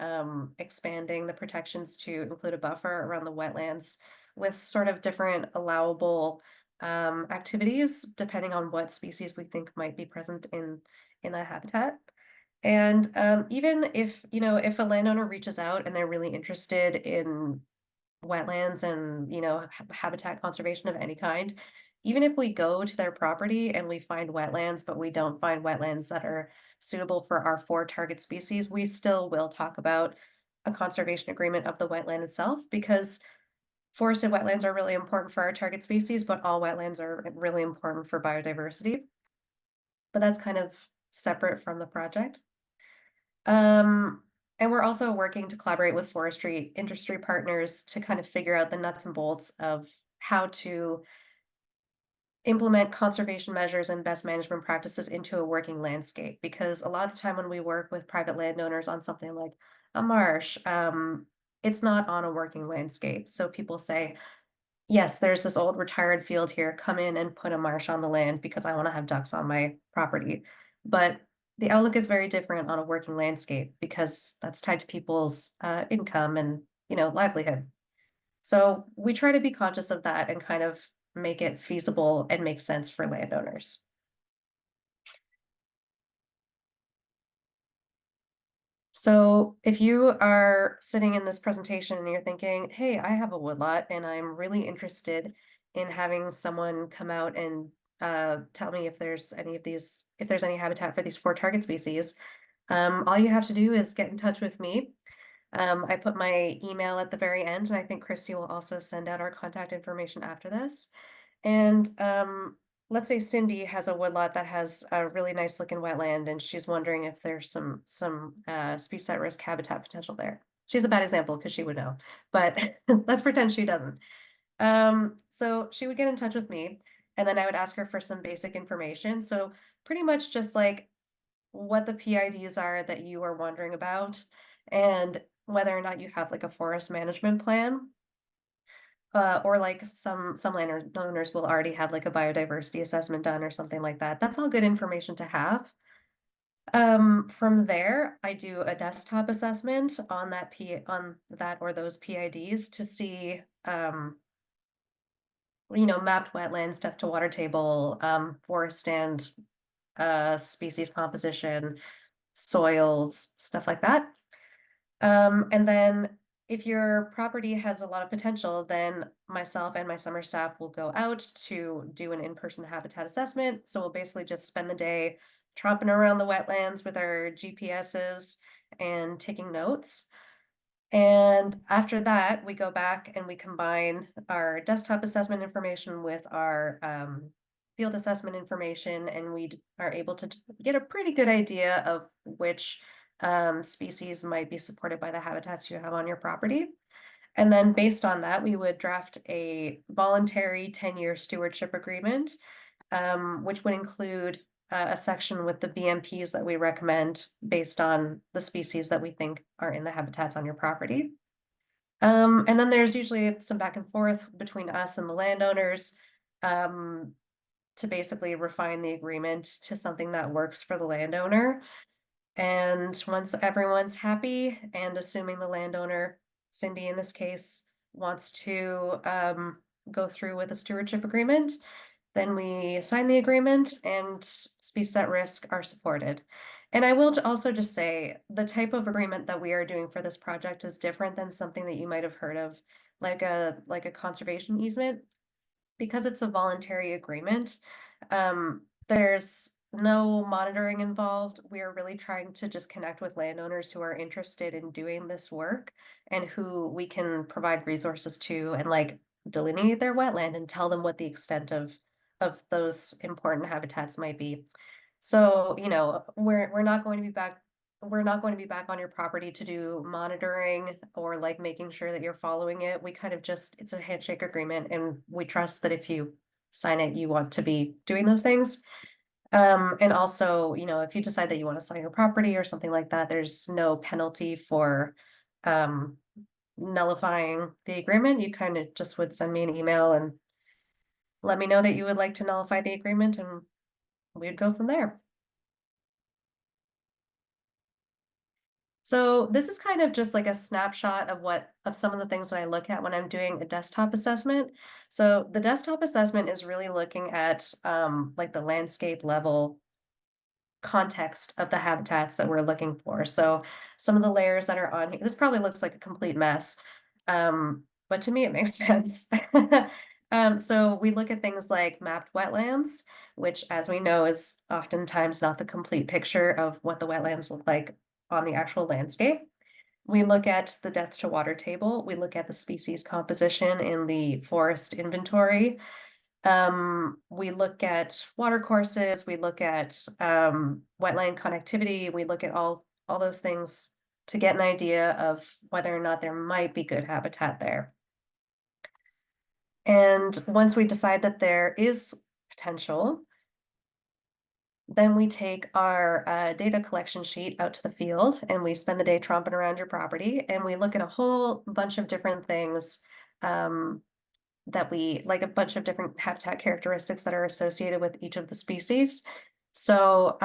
expanding the protections to include a buffer around the wetlands with sort of different allowable activities depending on what species we think might be present in that habitat. And even if, you know, if a landowner reaches out and they're really interested in wetlands and, you know, habitat conservation of any kind, even if we go to their property and we find wetlands, but we don't find wetlands that are suitable for our 4 target species, we still will talk about a conservation agreement of the wetland itself, because forested wetlands are really important for our target species, but all wetlands are really important for biodiversity. But that's kind of separate from the project. And we're also working to collaborate with forestry industry partners to kind of figure out the nuts and bolts of how to implement conservation measures and best management practices into a working landscape. Because a lot of the time when we work with private landowners on something like a marsh, it's not on a working landscape. So people say, yes, there's this old retired field here, come in and put a marsh on the land because I want to have ducks on my property. But the outlook is very different on a working landscape because that's tied to people's income and, you know, livelihood. So we try to be conscious of that and kind of make it feasible and make sense for landowners. So if you are sitting in this presentation and you're thinking, hey, I have a woodlot and I'm really interested in having someone come out and tell me if there's any of these, if there's any habitat for these 4 target species, all you have to do is get in touch with me. I put my email at the very end, and I think Christy will also send out our contact information after this. And let's say Cindy has a woodlot that has a really nice looking wetland, and she's wondering if there's some species at risk habitat potential there. She's a bad example because she would know, but let's pretend she doesn't. So she would get in touch with me, and then I would ask her for some basic information. So pretty much just like what the PIDs are that you are wondering about, and whether or not you have like a forest management plan. Or like some landowners will already have like a biodiversity assessment done or something like that. That's all good information to have. From there, I do a desktop assessment on that or those PIDs to see you know, mapped wetlands, depth to water table, forest and species composition, soils, stuff like that. And then if your property has a lot of potential, then myself and my summer staff will go out to do an in-person habitat assessment. So we'll basically just spend the day tromping around the wetlands with our GPSs and taking notes. And after that, we go back and we combine our desktop assessment information with our field assessment information, and we are able to get a pretty good idea of which species might be supported by the habitats you have on your property. And then based on that, we would draft a voluntary 10-year stewardship agreement, which would include a section with the BMPs that we recommend based on the species that we think are in the habitats on your property. And then there's usually some back and forth between us and the landowners. to basically refine the agreement to something that works for the landowner. And once everyone's happy, and assuming the landowner, Cindy in this case, wants to go through with a stewardship agreement, then we sign the agreement and species at risk are supported. And I will also just say the type of agreement that we are doing for this project is different than something that you might have heard of, like a conservation easement, because it's a voluntary agreement. There's no monitoring involved. We are really trying to just connect with landowners who are interested in doing this work and who we can provide resources to, and like delineate their wetland and tell them what the extent of those important habitats might be. So, you know, we're not going to be back. We're not going to be back on your property to do monitoring or like making sure that you're following it. We kind of just, it's a handshake agreement, and we trust that if you sign it, you want to be doing those things. And also, you know, if you decide that you want to sell your property or something like that, there's no penalty for nullifying the agreement. You kind of just would send me an email and let me know that you would like to nullify the agreement, and we'd go from there. So this is kind of just like a snapshot of some of the things that I look at when I'm doing a desktop assessment. So the desktop assessment is really looking at like the landscape level context of the habitats that we're looking for. So some of the layers that are on here, this probably looks like a complete mess, but to me it makes sense. So we look at things like mapped wetlands, which, as we know, is oftentimes not the complete picture of what the wetlands look like on the actual landscape. We look at the depth to water table. We look at the species composition in the forest inventory. We look at water courses. We look at wetland connectivity. We look at all those things to get an idea of whether or not there might be good habitat there. And once we decide that there is potential, then we take our data collection sheet out to the field, and we spend the day tromping around your property, and we look at a whole bunch of different things that we like, a bunch of different habitat characteristics that are associated with each of the species. So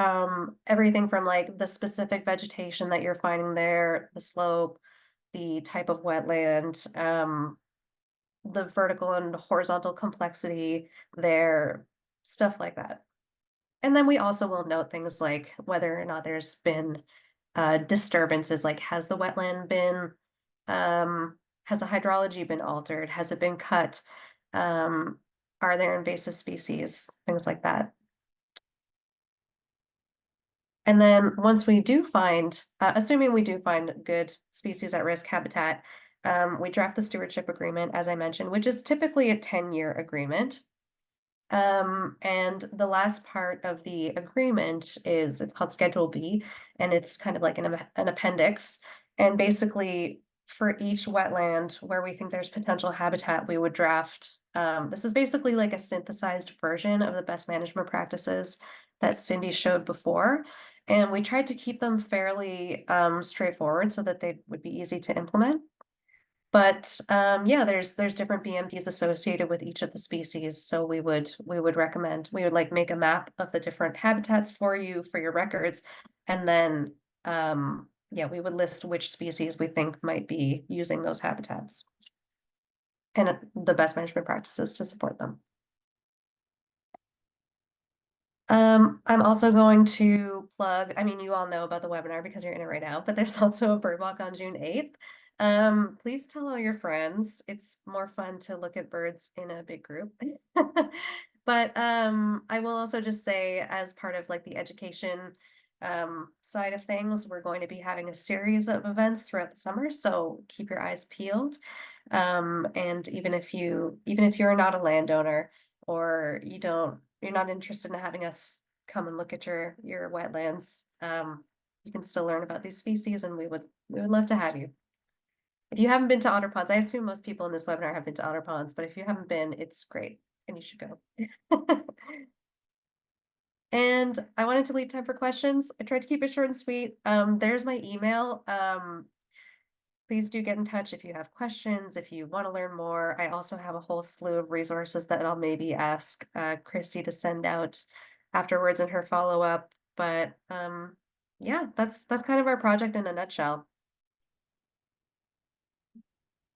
everything from like the specific vegetation that you're finding there, the slope, the type of wetland, the vertical and horizontal complexity there, stuff like that. And then we also will note things like whether or not there's been disturbances, like has the wetland been, has the hydrology been altered? Has it been cut? Are there invasive species? Things like that. And then once we do find, assuming we do find good species at risk habitat, we draft the stewardship agreement, as I mentioned, which is typically a 10-year agreement. And the last part of the agreement is, it's called Schedule B, and it's kind of like an appendix. And basically, for each wetland where we think there's potential habitat, we would draft. This is basically like a synthesized version of the best management practices that Cindy showed before. And we tried to keep them fairly straightforward so that they would be easy to implement. But yeah, there's different BMPs associated with each of the species. So we would recommend, we would like make a map of the different habitats for you for your records. And then yeah, we would list which species we think might be using those habitats and the best management practices to support them. I'm also going to plug, I mean, you all know about the webinar because you're in it right now, but there's also a bird walk on June 8th. Please tell all your friends. It's more fun to look at birds in a big group. But I will also just say, as part of like the education side of things, we're going to be having a series of events throughout the summer, so keep your eyes peeled. And even if you're not a landowner, or you're not interested in having us come and look at your wetlands, you can still learn about these species, and we would love to have you. If you haven't been to Otter Ponds, I assume most people in this webinar have been to Otter Ponds, but if you haven't been, it's great and you should go. And I wanted to leave time for questions. I tried to keep it short and sweet. There's my email. please do get in touch if you have questions, if you want to learn more. I also have a whole slew of resources that I'll maybe ask Christy to send out afterwards in her follow-up. But yeah, that's kind of our project in a nutshell.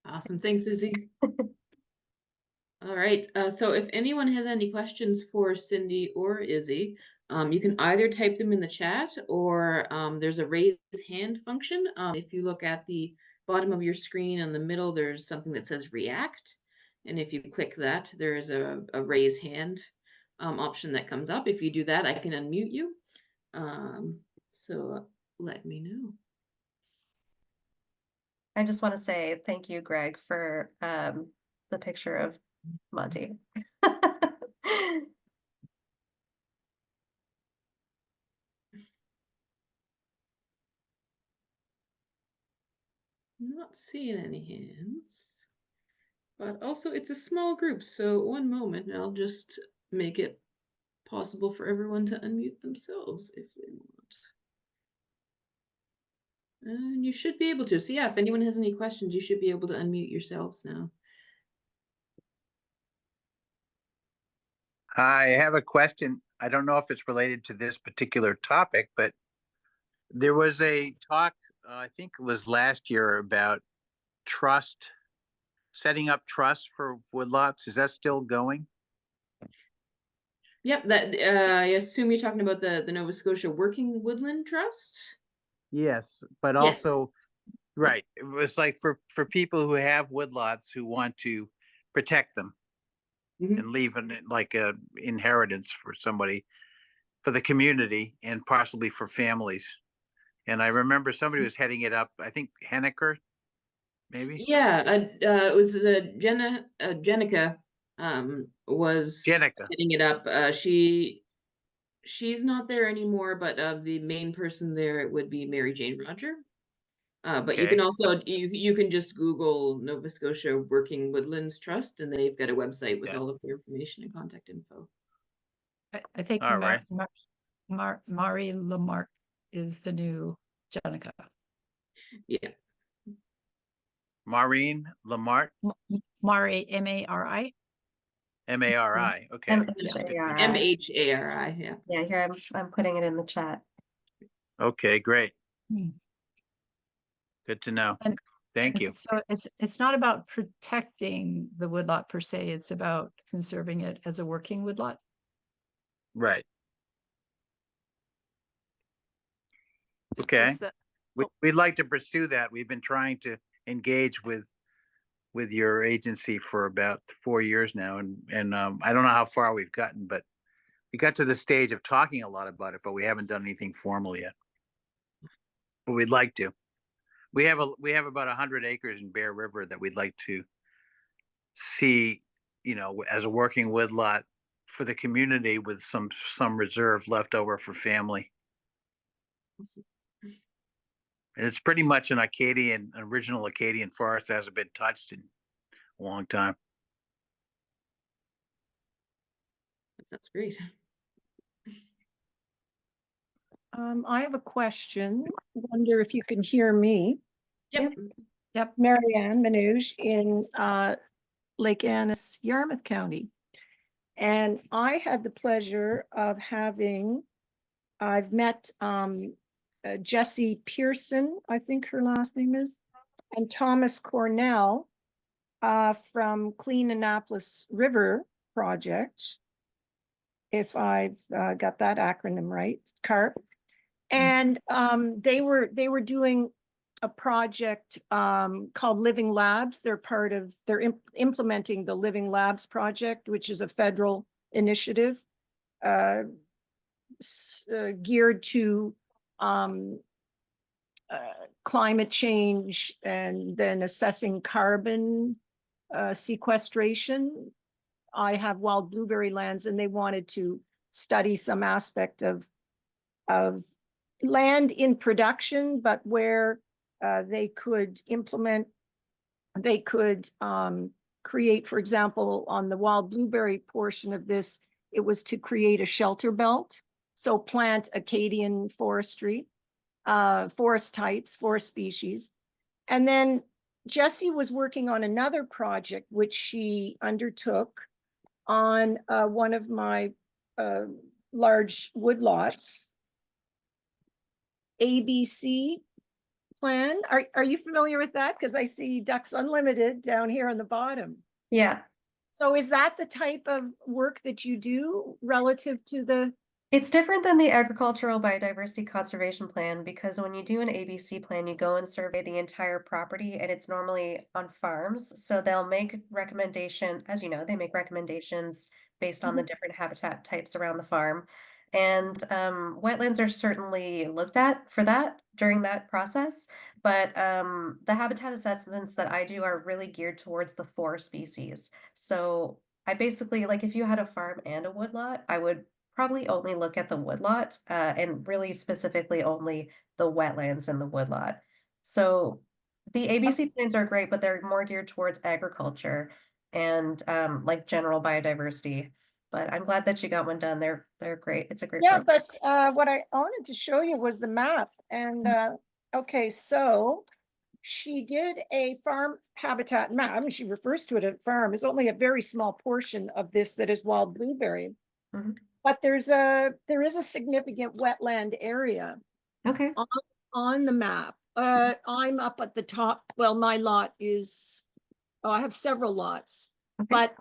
Awesome. Thanks, Izzy. All right. So if anyone has any questions for Cindy or Izzy, you can either type them in the chat or there's a raise hand function. If you look at the bottom of your screen in the middle, there's something that says react. And if you click that, there is a raise hand option that comes up. If you do that, I can unmute you. So let me know. I just want to say thank you, Greg, for the picture of Monty. Not seeing any hands, but also it's a small group. So one moment, I'll just make it possible for everyone to unmute themselves if they want. And you should be able to. So yeah, if anyone has any questions, you should be able to unmute yourselves now. I have a question. I don't know if it's related to this particular topic, but there was a talk, I think it was last year, about setting up trusts for woodlots. Is that still going? Yep, that I assume you're talking about the Nova Scotia Working Woodland Trust. Yes, but Yes. also, right, it was like for people who have woodlots who want to protect them and leave like a inheritance for somebody, for the community and possibly for families. And I remember somebody was heading it up, I think Henniker, maybe? Yeah, it was Jenica was Jenica. heading it up. She's not there anymore, but the main person there it would be Mary Jane Roger. But you can Okay. also you can just Google Nova Scotia Working Woodlands Trust, and they've got a website with Yeah. all of their information and contact info. I think All right. Mari Lamarck is the new Jenica. Yeah. Maureen Lamart, Mari, M-A-R-I. M-A-R-I. Okay. MHARI. MHARI. Yeah. Yeah, here I'm putting it in the chat. Okay, great. Hmm. Good to know. And- Thank you. So it's not about protecting the woodlot per se, it's about conserving it as a working woodlot. Right. Okay. We'd like to pursue that. We've been trying to engage with your agency for about 4 years now, and I don't know how far we've gotten, but we got to the stage of talking a lot about it, but we haven't done anything formal yet. But we'd like to. We have about 100 acres in Bear River that we'd like to see, as a working woodlot for the community with some reserve left over for family. And it's pretty much an original Acadian forest that hasn't been touched in a long time. That's great. I have a question. Wonder if you can hear me. Yep. It's Marianne Manouge in Lake Annis, Yarmouth County. And I had the pleasure of I've met Jessie Pearson, I think her last name is, and Thomas Cornell from Clean Annapolis River Project, if I've got that acronym right, CARP. And they were doing a project called Living Labs. They're implementing the Living Labs project, which is a federal initiative geared to climate change and then assessing carbon sequestration. I have wild blueberry lands, and they wanted to study some aspect of land in production, but where they could create, for example, on the wild blueberry portion of this, it was to create a shelter belt. So plant Acadian forestry, forest types, forest species, And then Jessie was working on another project, which she undertook on one of my large woodlots. ABC plan. Are you familiar with that? Because I see Ducks Unlimited down here on the bottom. Yeah. So is that the type of work that you do relative to the? It's different than the agricultural biodiversity conservation plan because when you do an ABC plan, you go and survey the entire property and it's normally on farms. So they'll make recommendation, as you know, they make recommendations based on the different habitat types around the farm. And wetlands are certainly looked at for that during that process. But the habitat assessments that I do are really geared towards the 4 species. So I basically, like if you had a farm and a woodlot, I would probably only look at the woodlot and really specifically only the wetlands in the woodlot. So the ABC plans are great, but they're more geared towards agriculture and like general biodiversity. But I'm glad that you got one done. They're great. It's a great Yeah, program. but what I wanted to show you was the map. And okay, so she did a farm habitat map. I mean, she refers to it as farm. It's only a very small portion of this that is wild blueberry. Mhm. But there is a significant wetland area Okay. on the map. I'm up at the top. Well, my lot is, oh, I have several lots, Okay. but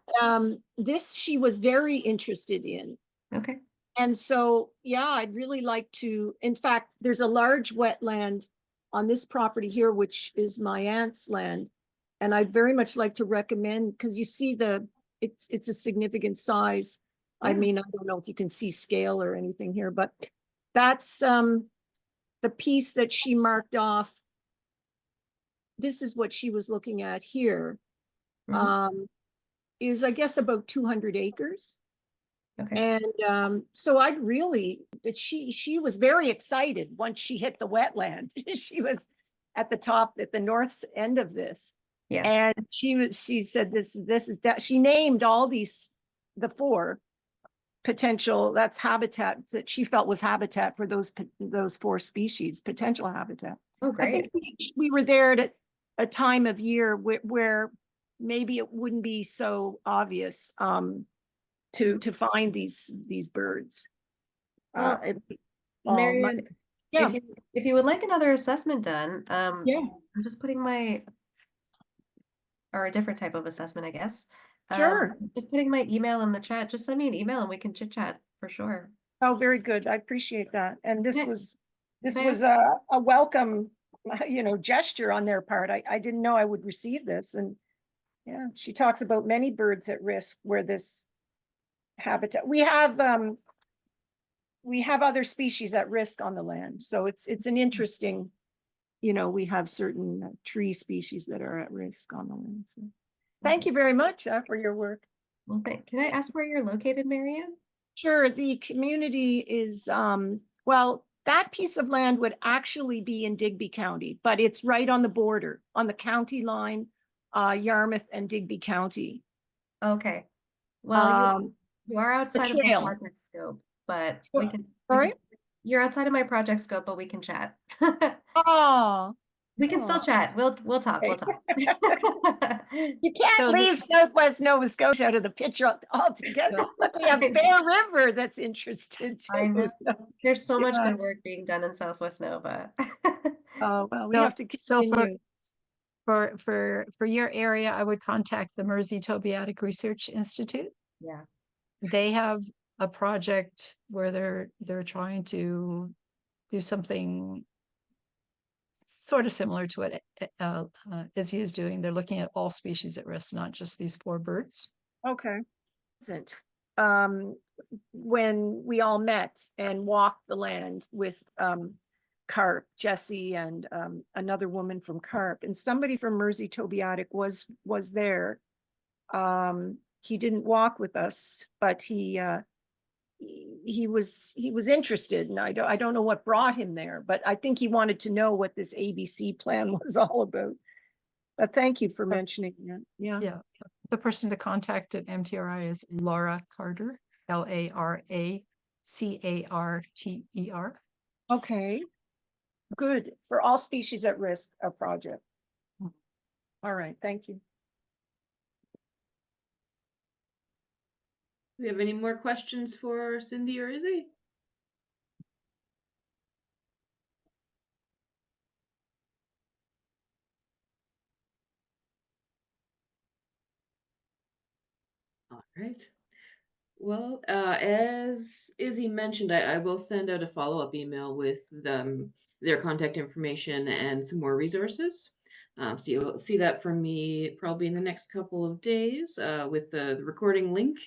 this she was very interested in. Okay. And so, yeah, I'd really like to, in fact, there's a large wetland on this property here, which is my aunt's land. And I'd very much like to recommend, because you see it's a significant size. I Yeah. mean, I don't know if you can see scale or anything here, but that's the piece that she marked off. This is what she was looking at here. Mhm. Is I guess about 200 acres. Okay. And so I'd really, that she was very excited once she hit the wetland. She was at the top, at the north end of this. Yeah. And she said this is she named all these, the 4 potential, that's habitat that she felt was habitat for those 4 species, potential habitat. Oh, I think great. we were there at a time of year where maybe it wouldn't be so obvious to find these birds. Well, All Marianne, yeah, if you would like another assessment done, yeah, I'm just putting or a different type of assessment, I guess. sure. Just putting my email in the chat. Just send me an email and we can chit chat for sure. Oh, very good. I appreciate that. And this Yeah. was Yeah. a welcome, gesture on their part. I didn't know I would receive this. And yeah, she talks about many birds at risk where this habitat, we have other species at risk on the land. So it's an interesting, we have certain tree species that are at risk on the land. So thank you very much for your work. Well, can I ask where you're located, Marianne? Sure. The community is, well, that piece of land would actually be in Digby County, but it's right on the border, on the county line, Yarmouth and Digby County. Okay. Well, you are the outside of my trail. project scope, but So- we can. Sorry? You're outside of my project scope, but we can chat. Oh, We can still Oh, chat. We'll talk. We'll talk. you can't So leave Southwest Nova Scotia out of the picture altogether. We have Bear River that's interested I too. know. So, There's so much yeah. good work being done in Southwest Nova. Oh, well, we So- have to so continue. for your area, I would contact the Mersey Tobiatic Research Institute. Yeah. They have a project where they're trying to do something sort of similar to what Izzy is doing. They're looking at all species at risk, not just these 4 birds. Okay. Isn't, when we all met and walked the land with Carp, Jessie, and another woman from Carp, and somebody from Mersey Tobiatic was there. He didn't walk with us, but he was interested, and I don't know what brought him there, but I think he wanted to know what this ABC plan was all about. But thank you for mentioning that. Yeah. Yeah. The person to contact at MTRI is Laura Carter, LARACARTER. Okay. Good. For all species at risk, a project. All right, thank you. Do we have any more questions for Cindy or Izzy? All right. Well, as Izzy mentioned, I will send out a follow-up email with their contact information and some more resources. So you'll see that from me probably in the next couple of days with the recording link.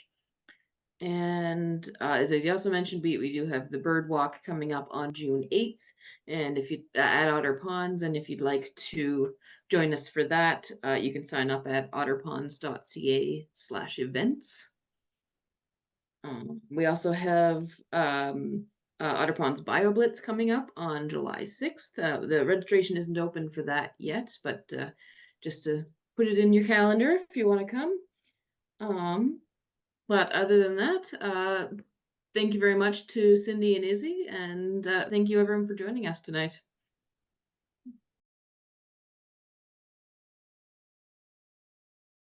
And as Izzy also mentioned, we do have the bird walk coming up on June 8th. And if you at Otter Ponds, and if you'd like to join us for that, you can sign up at otterponds.ca/events. We also have Otter Ponds BioBlitz coming up on July 6th. The registration isn't open for that yet, but just to put it in your calendar if you want to come. But other than that, thank you very much to Cindy and Izzy, and thank you everyone for joining us tonight.